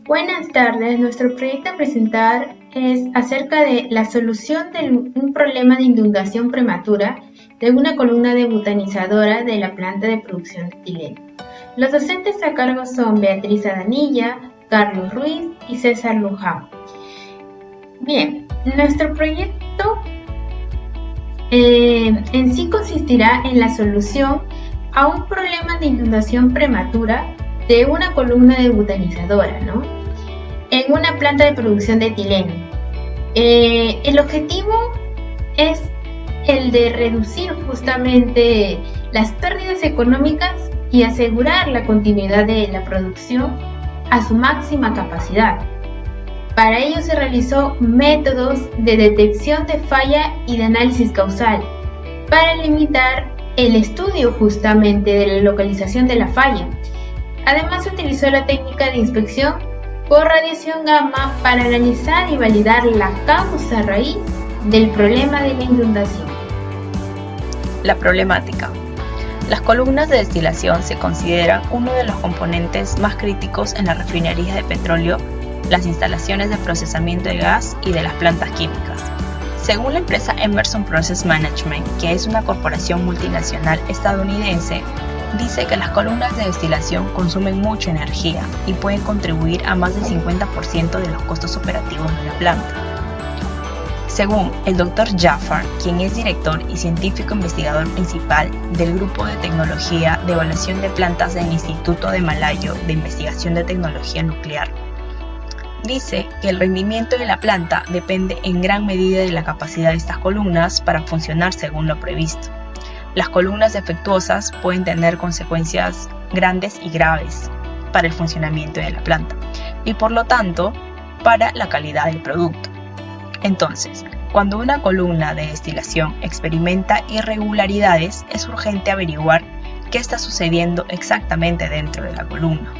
Buenas tardes, nuestro proyecto a presentar es acerca de la solución de un problema de inundación prematura de una columna de butanizadora de la planta de producción de etileno. Los docentes a cargo son Beatriz Adanilla, Carlos Ruiz y César Luján. Bien, nuestro proyecto en sí consistirá en la solución a un problema de inundación prematura de una columna de butanizadora, en una planta de producción de etileno. El objetivo es el de reducir justamente las pérdidas económicas y asegurar la continuidad de la producción a su máxima capacidad. Para ello se realizó métodos de detección de falla y de análisis causal para limitar el estudio justamente de la localización de la falla. Además se utilizó la técnica de inspección por radiación gamma para analizar y validar la causa raíz del problema de la inundación. La problemática. Las columnas de destilación se consideran uno de los componentes más críticos en las refinerías de petróleo, las instalaciones de procesamiento de gas y de las plantas químicas. Según la empresa Emerson Process Management, que es una corporación multinacional estadounidense, dice que las columnas de destilación consumen mucha energía y pueden contribuir a más del 50% de los costos operativos de la planta. Según el Dr. Jaffar, quien es director y científico investigador principal del Grupo de Tecnología de Evaluación de Plantas del Instituto de Malayo de Investigación de Tecnología Nuclear, dice que el rendimiento de la planta depende en gran medida de la capacidad de estas columnas para funcionar según lo previsto. Las columnas defectuosas pueden tener consecuencias grandes y graves para el funcionamiento de la planta y por lo tanto para la calidad del producto. Entonces, cuando una columna de destilación experimenta irregularidades, es urgente averiguar qué está sucediendo exactamente dentro de la columna.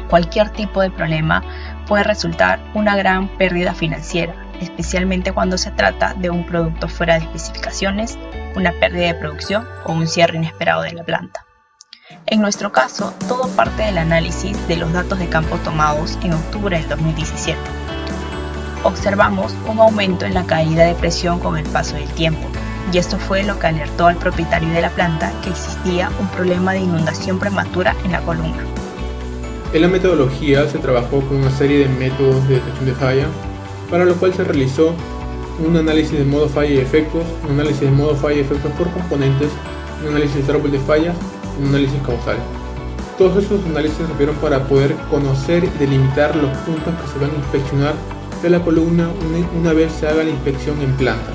Cualquier tipo de problema puede resultar una gran pérdida financiera, especialmente cuando se trata de un producto fuera de especificaciones, una pérdida de producción o un cierre inesperado de la planta. En nuestro caso, todo parte del análisis de los datos de campo tomados en octubre del 2017. Observamos un aumento en la caída de presión con el paso del tiempo, y esto fue lo que alertó al propietario de la planta que existía un problema de inundación prematura en la columna. En la metodología se trabajó con una serie de métodos de detección de falla, para lo cual se realizó un análisis de modo falla y efectos, un análisis de modo falla y efectos por componentes, un análisis de árbol de fallas y un análisis causal. Todos estos análisis sirvieron para poder conocer y delimitar los puntos que se van a inspeccionar de la columna una vez se haga la inspección en planta.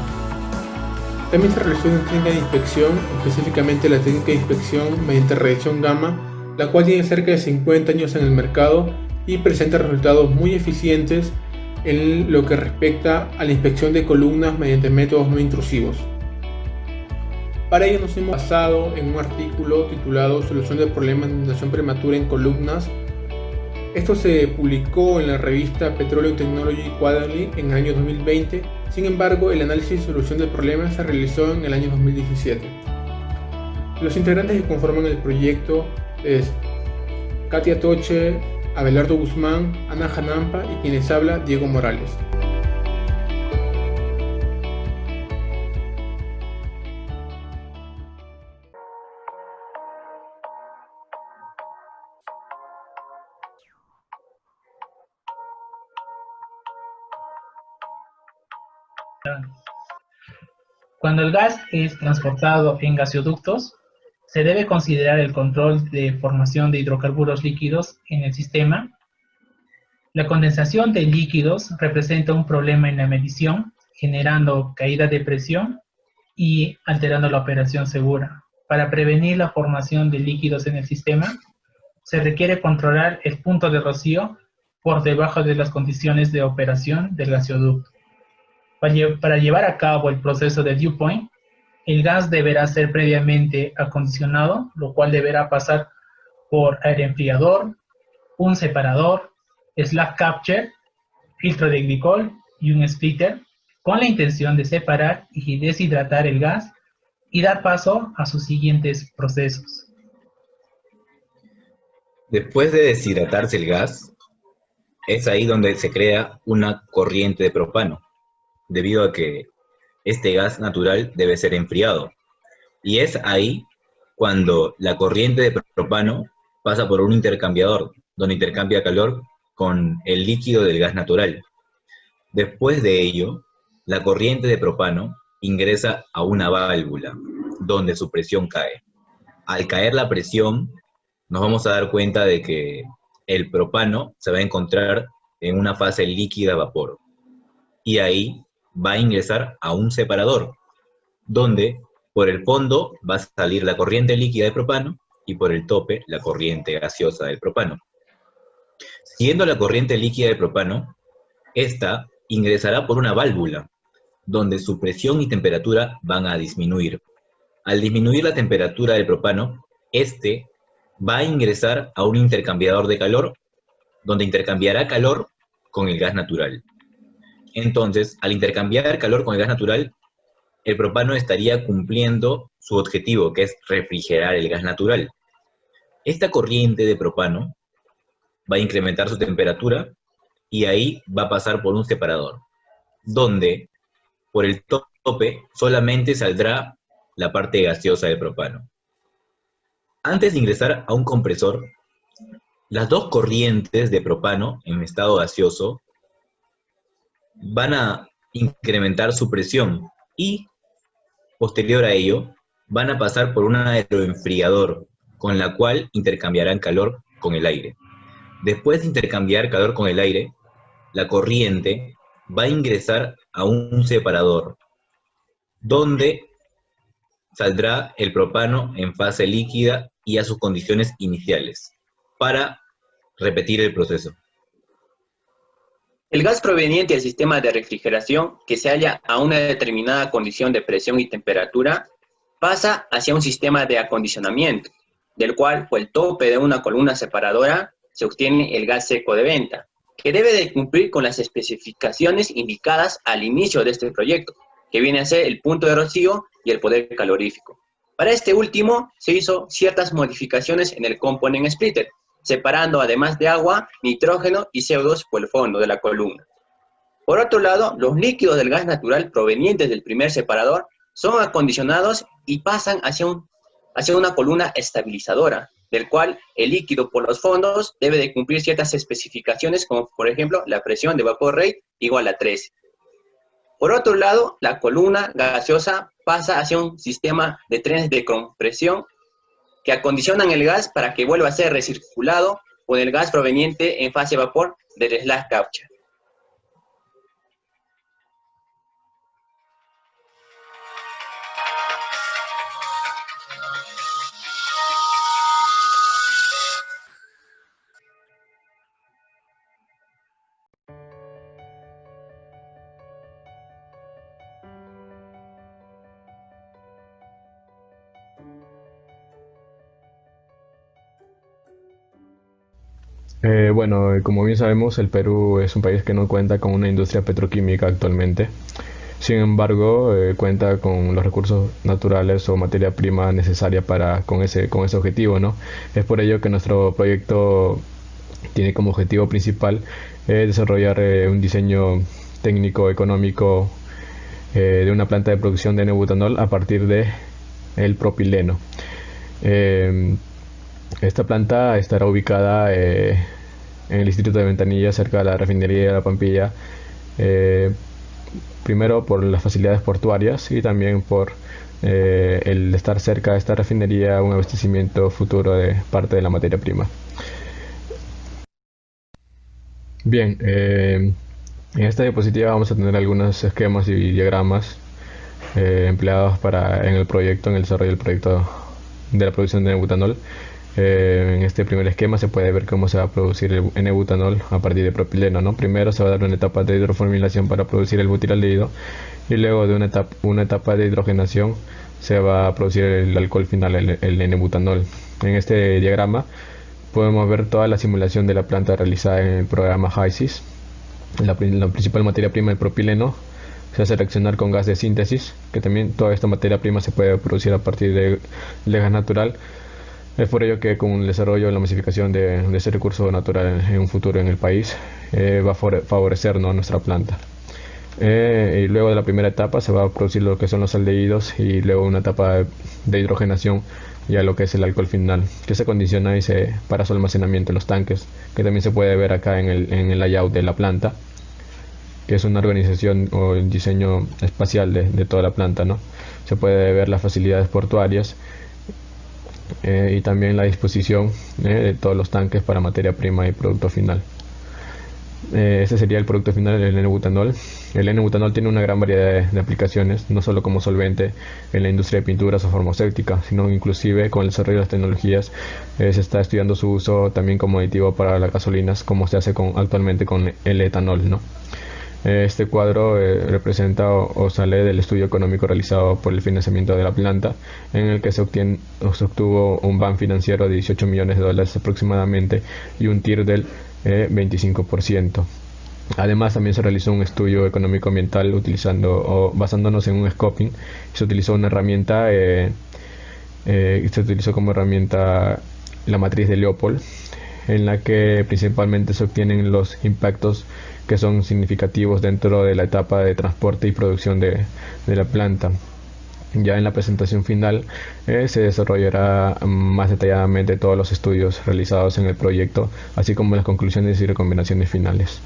También se realizó una técnica de inspección, específicamente la técnica de inspección mediante radiación gamma, la cual tiene cerca de 50 años en el mercado y presenta resultados muy eficientes en lo que respecta a la inspección de columnas mediante métodos no intrusivos. Para ello nos hemos basado en un artículo titulado Solución del problema de inundación prematura en columnas. Esto se publicó en la revista Petroleum Technology Quarterly en el año 2020, sin embargo el análisis y solución del problema se realizó en el año 2017. Los integrantes que conforman el proyecto es Katia Toche, Abelardo Guzmán, Ana Janampa y quienes habla Diego Morales. Cuando el gas es transportado en gasoductos, se debe considerar el control de formación de hidrocarburos líquidos en el sistema. La condensación de líquidos representa un problema en la medición, generando caída de presión y alterando la operación segura. Para prevenir la formación de líquidos en el sistema, se requiere controlar el punto de rocío por debajo de las condiciones de operación del gasoducto. Para llevar a cabo el proceso de dew point, el gas deberá ser previamente acondicionado, lo cual deberá pasar por aire enfriador, un separador, slab capture, filtro de glicol y un splitter, con la intención de separar y deshidratar el gas y dar paso a sus siguientes procesos. Después de deshidratarse el gas, es ahí donde se crea una corriente de propano, debido a que este gas natural debe ser enfriado. Y es ahí cuando la corriente de propano pasa por un intercambiador, donde intercambia calor con el líquido del gas natural. Después de ello, la corriente de propano ingresa a una válvula, donde su presión cae. Al caer la presión, nos vamos a dar cuenta de que el propano se va a encontrar en una fase líquida-vapor. Y ahí va a ingresar a un separador, donde por el fondo va a salir la corriente líquida de propano y por el tope la corriente gaseosa del propano. Siguiendo la corriente líquida de propano, esta ingresará por una válvula, donde su presión y temperatura van a disminuir. Al disminuir la temperatura del propano, este va a ingresar a un intercambiador de calor, donde intercambiará calor con el gas natural. Entonces, al intercambiar calor con el gas natural, el propano estaría cumpliendo su objetivo, que es refrigerar el gas natural. Esta corriente de propano va a incrementar su temperatura y ahí va a pasar por un separador, donde por el tope solamente saldrá la parte gaseosa del propano. Antes de ingresar a un compresor, las dos corrientes de propano en estado gaseoso van a incrementar su presión y, posterior a ello, van a pasar por un aeroenfriador, con la cual intercambiarán calor con el aire. Después de intercambiar calor con el aire, la corriente va a ingresar a un separador, donde saldrá el propano en fase líquida y a sus condiciones iniciales, para repetir el proceso. El gas proveniente del sistema de refrigeración, que se halla a una determinada condición de presión y temperatura, pasa hacia un sistema de acondicionamiento, del cual, por el tope de una columna separadora, se obtiene el gas seco de venta, que debe de cumplir con las especificaciones indicadas al inicio de este proyecto, que viene a ser el punto de rocío y el poder calorífico. Para este último, se hizo ciertas modificaciones en el component splitter, separando además de agua, nitrógeno y CO2 por el fondo de la columna. Por otro lado, los líquidos del gas natural provenientes del primer separador son acondicionados y pasan hacia una columna estabilizadora, del cual el líquido por los fondos debe de cumplir ciertas especificaciones, como por ejemplo la presión de vapor rate igual a 13. Por otro lado, la columna gaseosa pasa hacia un sistema de trenes de compresión que acondicionan el gas para que vuelva a ser recirculado con el gas proveniente en fase vapor del slag capture. Bueno, como bien sabemos, el Perú es un país que no cuenta con una industria petroquímica actualmente. Sin embargo, cuenta con los recursos naturales o materia prima necesaria con ese objetivo, ¿no? Es por ello que nuestro proyecto tiene como objetivo principal desarrollar un diseño técnico económico de una planta de producción de N-butanol a partir de el propileno. Esta planta estará ubicada en el distrito de Ventanilla, cerca de la refinería de La Pampilla, primero por las facilidades portuarias y también por el estar cerca de esta refinería, un abastecimiento futuro de parte de la materia prima. Bien, en esta diapositiva vamos a tener algunos esquemas y diagramas empleados en el desarrollo del proyecto de la producción de N-butanol. En este primer esquema se puede ver cómo se va a producir el N-butanol a partir de propileno, ¿no? Primero se va a dar una etapa de hidroformilación para producir el butiraldehído y luego de una etapa de hidrogenación se va a producir el alcohol final, el N-butanol. En este diagrama podemos ver toda la simulación de la planta realizada en el programa HYSYS. La principal materia prima, el propileno, se hace reaccionar con gas de síntesis, que también toda esta materia prima se puede producir a partir de gas natural. Es por ello que con el desarrollo y la masificación de ese recurso natural en un futuro en el país va a favorecer, ¿no?, nuestra planta. Y luego de la primera etapa se va a producir lo que son los aldehídos y luego una etapa de hidrogenación, ya lo que es el alcohol final, que se condiciona para su almacenamiento en los tanques, que también se puede ver acá en el layout de la planta, que es una organización o el diseño espacial de toda la planta, ¿no? Se puede ver las facilidades portuarias y también la disposición de todos los tanques para materia prima y producto final. Este sería el producto final del N-butanol. El N-butanol tiene una gran variedad de aplicaciones, no solo como solvente en la industria de pinturas o farmacéutica, sino inclusive con el desarrollo de las tecnologías se está estudiando su uso también como aditivo para las gasolinas, como se hace actualmente con el etanol, ¿no? Este cuadro representa o sale del estudio económico realizado por el financiamiento de la planta, en el que se obtuvo un BAN financiero de $18 millones aproximadamente y un TIR del 25%. Además, también se realizó un estudio económico-ambiental basándonos en un scoping. Se utilizó una herramienta, se utilizó como herramienta la matriz de Leopold, en la que principalmente se obtienen los impactos que son significativos dentro de la etapa de transporte y producción de la planta. Ya en la presentación final se desarrollará más detalladamente todos los estudios realizados en el proyecto, así como las conclusiones y recomendaciones finales.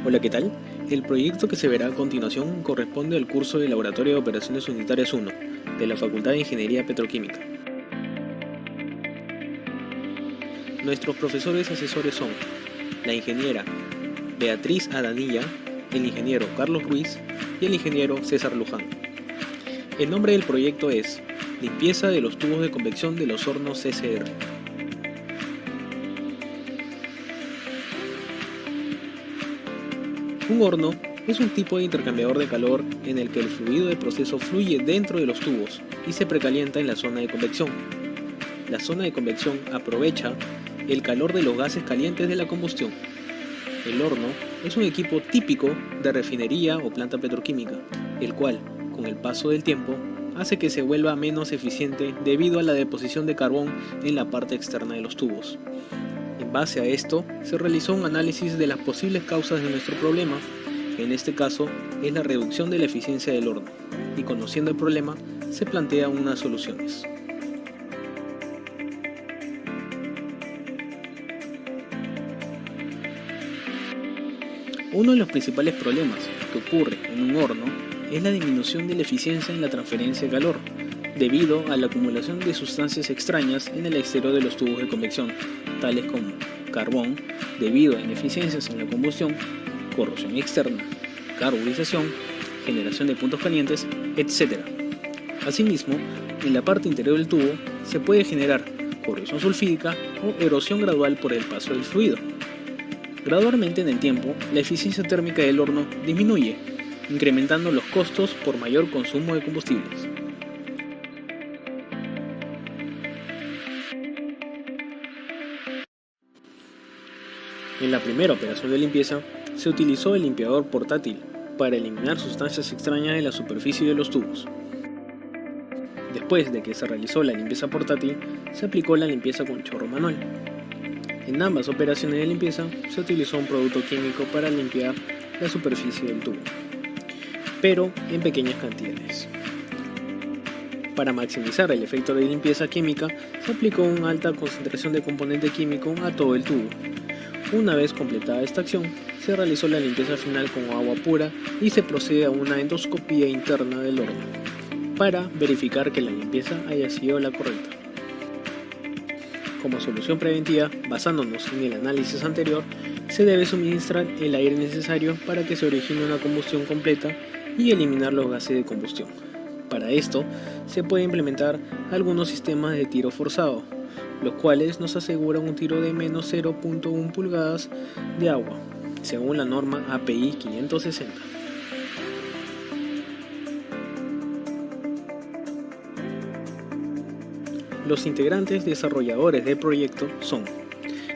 Hola, ¿qué tal? El proyecto que se verá a continuación corresponde al curso de Laboratorio de Operaciones Unitarias 1 de la Facultad de Ingeniería Petroquímica. Nuestros profesores asesores son la ingeniera Beatriz Adanilla, el ingeniero Carlos Ruiz y el ingeniero César Luján. El nombre del proyecto es Limpieza de los tubos de convección de los hornos CCR. Un horno es un tipo de intercambiador de calor en el que el fluido de proceso fluye dentro de los tubos y se precalienta en la zona de convección. La zona de convección aprovecha el calor de los gases calientes de la combustión. El horno es un equipo típico de refinería o planta petroquímica, el cual, con el paso del tiempo, hace que se vuelva menos eficiente debido a la deposición de carbón en la parte externa de los tubos. En base a esto, se realizó un análisis de las posibles causas de nuestro problema, que en este caso es la reducción de la eficiencia del horno, y conociendo el problema, se plantean unas soluciones. Uno de los principales problemas que ocurre en un horno es la disminución de la eficiencia en la transferencia de calor, debido a la acumulación de sustancias extrañas en el exterior de los tubos de convección, tales como carbón, debido a ineficiencias en la combustión, corrosión externa, carburización, generación de puntos calientes, etc. Asimismo, en la parte interior del tubo se puede generar corrosión sulfídica o erosión gradual por el paso del fluido. Gradualmente en el tiempo, la eficiencia térmica del horno disminuye, incrementando los costos por mayor consumo de combustibles. En la primera operación de limpieza, se utilizó el limpiador portátil para eliminar sustancias extrañas de la superficie de los tubos. Después de que se realizó la limpieza portátil, se aplicó la limpieza con chorro manual. En ambas operaciones de limpieza, se utilizó un producto químico para limpiar la superficie del tubo, pero en pequeñas cantidades. Para maximizar el efecto de limpieza química, se aplicó una alta concentración de componente químico a todo el tubo. Una vez completada esta acción, se realizó la limpieza final con agua pura y se procede a una endoscopía interna del horno, para verificar que la limpieza haya sido la correcta. Como solución preventiva, basándonos en el análisis anterior, se debe suministrar el aire necesario para que se origine una combustión completa y eliminar los gases de combustión. Para esto, se puede implementar algunos sistemas de tiro forzado, los cuales nos aseguran un tiro de menos 0.1 pulgadas de agua, según la norma API 560. Los integrantes desarrolladores del proyecto son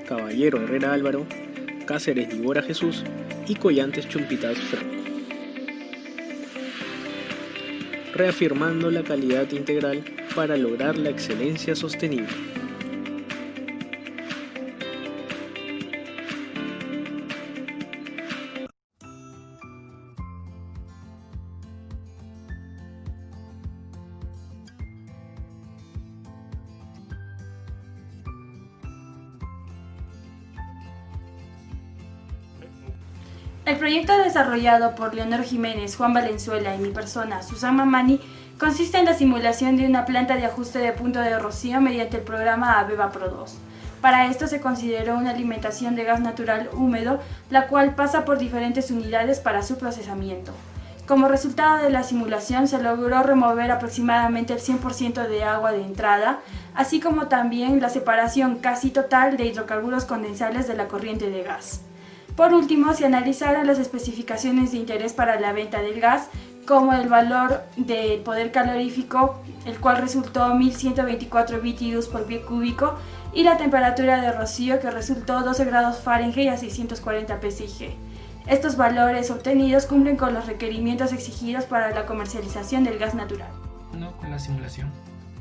Caballero Herrera Álvaro, Cáceres Dibora Jesús y Collantes Chumpitas Franco. Reafirmando la calidad integral para lograr la excelencia sostenible. El proyecto desarrollado por Leonor Jiménez, Juan Valenzuela y mi persona, Susana Mamani, consiste en la simulación de una planta de ajuste de punto de rocío mediante el programa ABEBA Pro 2. Para esto se consideró una alimentación de gas natural húmedo, la cual pasa por diferentes unidades para su procesamiento. Como resultado de la simulación se logró remover aproximadamente el 100% de agua de entrada, así como también la separación casi total de hidrocarburos condensables de la corriente de gas. Por último, se analizaron las especificaciones de interés para la venta del gas, como el valor del poder calorífico, el cual resultó 1124 BTUs por pie cúbico, y la temperatura de rocío, que resultó 12 grados Fahrenheit a 640 psig. Estos valores obtenidos cumplen con los requerimientos exigidos para la comercialización del gas natural. Con la simulación.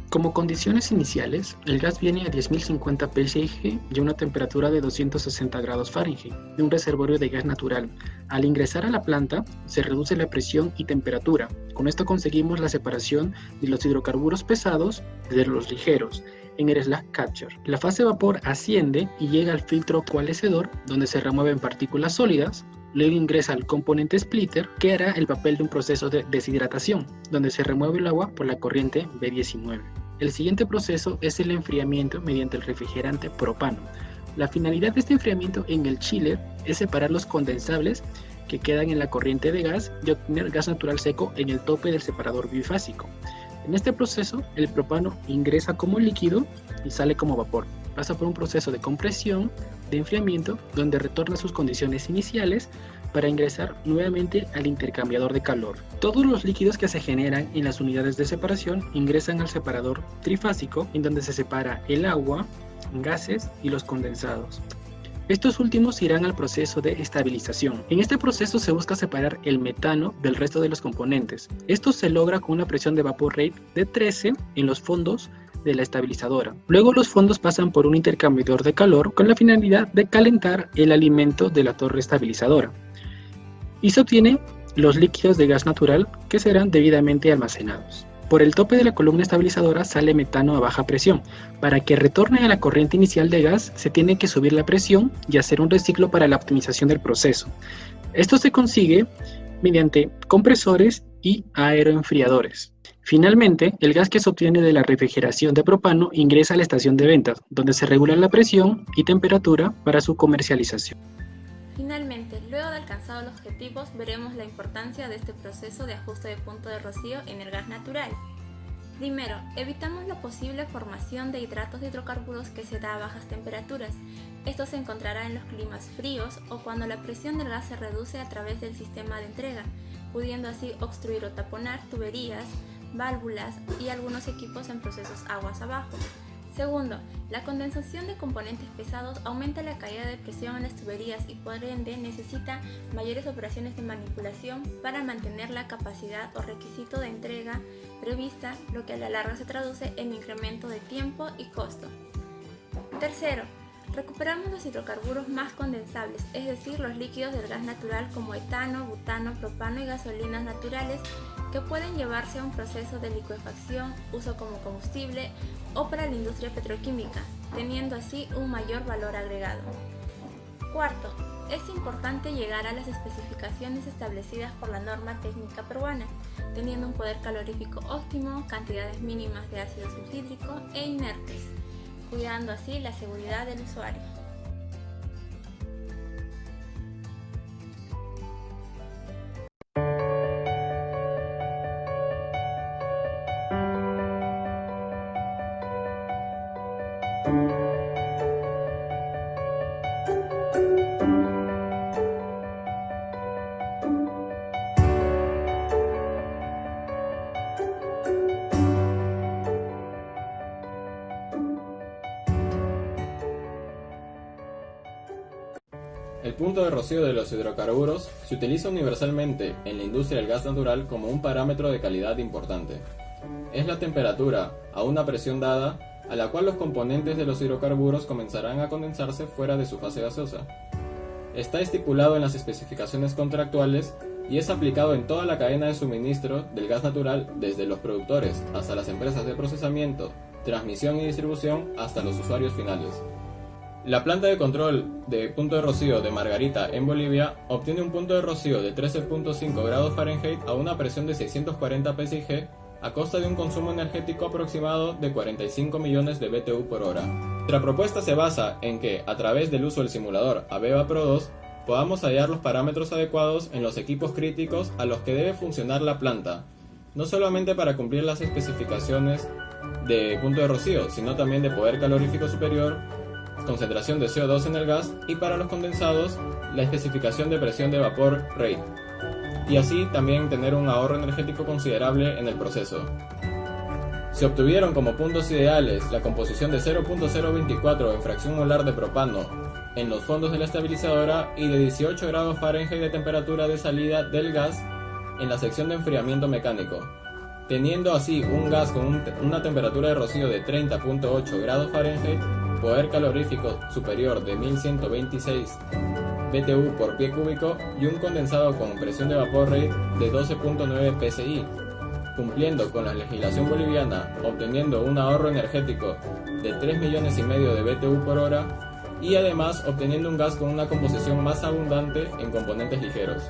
Como condiciones iniciales, el gas viene a 10.050 psig y a una temperatura de 260 grados Fahrenheit de un reservorio de gas natural. Al ingresar a la planta, se reduce la presión y temperatura. Con esto conseguimos la separación de los hidrocarburos pesados de los ligeros en el slack capture. La fase vapor asciende y llega al filtro coalescedor, donde se remueven partículas sólidas. Luego ingresa al componente splitter, que hará el papel de un proceso de deshidratación, donde se remueve el agua por la corriente B19. El siguiente proceso es el enfriamiento mediante el refrigerante propano. La finalidad de este enfriamiento en el chiller es separar los condensables que quedan en la corriente de gas y obtener gas natural seco en el tope del separador bifásico. En este proceso, el propano ingresa como líquido y sale como vapor. Pasa por un proceso de compresión, de enfriamiento, donde retorna a sus condiciones iniciales para ingresar nuevamente al intercambiador de calor. Todos los líquidos que se generan en las unidades de separación ingresan al separador trifásico, en donde se separa el agua, gases y los condensados. Estos últimos irán al proceso de estabilización. En este proceso se busca separar el metano del resto de los componentes. Esto se logra con una presión de vapor rate de 13 en los fondos de la estabilizadora. Luego los fondos pasan por un intercambiador de calor con la finalidad de calentar el alimento de la torre estabilizadora. Y se obtienen los líquidos de gas natural, que serán debidamente almacenados. Por el tope de la columna estabilizadora sale metano a baja presión. Para que retorne a la corriente inicial de gas, se tiene que subir la presión y hacer un reciclo para la optimización del proceso. Esto se consigue mediante compresores y aeroenfriadores. Finalmente, el gas que se obtiene de la refrigeración de propano ingresa a la estación de ventas, donde se regula la presión y temperatura para su comercialización. Finalmente, luego de alcanzados los objetivos, veremos la importancia de este proceso de ajuste de punto de rocío en el gas natural. Primero, evitamos la posible formación de hidratos de hidrocarburos que se da a bajas temperaturas. Esto se encontrará en los climas fríos o cuando la presión del gas se reduce a través del sistema de entrega, pudiendo así obstruir o taponar tuberías, válvulas y algunos equipos en procesos aguas abajo. Segundo, la condensación de componentes pesados aumenta la caída de presión en las tuberías y por ende necesita mayores operaciones de manipulación para mantener la capacidad o requisito de entrega prevista, lo que a la larga se traduce en incremento de tiempo y costo. Tercero, recuperamos los hidrocarburos más condensables, es decir, los líquidos del gas natural como etano, butano, propano y gasolinas naturales que pueden llevarse a un proceso de licuefacción, uso como combustible o para la industria petroquímica, teniendo así un mayor valor agregado. Cuarto, es importante llegar a las especificaciones establecidas por la norma técnica peruana, teniendo un poder calorífico óptimo, cantidades mínimas de ácido sulfídrico e inertes, cuidando así la seguridad del usuario. El punto de rocío de los hidrocarburos se utiliza universalmente en la industria del gas natural como un parámetro de calidad importante. Es la temperatura a una presión dada a la cual los componentes de los hidrocarburos comenzarán a condensarse fuera de su fase gaseosa. Está estipulado en las especificaciones contractuales y es aplicado en toda la cadena de suministro del gas natural, desde los productores hasta las empresas de procesamiento, transmisión y distribución hasta los usuarios finales. La planta de control de punto de rocío de Margarita en Bolivia obtiene un punto de rocío de 13.5 grados Fahrenheit a una presión de 640 psig a costa de un consumo energético aproximado de 45 millones de BTU por hora. Nuestra propuesta se basa en que, a través del uso del simulador ABEVA Pro 2, podamos hallar los parámetros adecuados en los equipos críticos a los que debe funcionar la planta, no solamente para cumplir las especificaciones de punto de rocío, sino también de poder calorífico superior, concentración de CO2 en el gas y para los condensados la especificación de presión de vapor rate, y así también tener un ahorro energético considerable en el proceso. Se obtuvieron como puntos ideales la composición de 0.024 en fracción molar de propano en los fondos de la estabilizadora y de 18 grados Fahrenheit de temperatura de salida del gas en la sección de enfriamiento mecánico, teniendo así un gas con una temperatura de rocío de 30.8 grados Fahrenheit, poder calorífico superior de 1126 BTU por pie cúbico y un condensado con presión de vapor rate de 12.9 psi, cumpliendo con la legislación boliviana, obteniendo un ahorro energético de 3,5 millones de BTU por hora y además obteniendo un gas con una composición más abundante en componentes ligeros.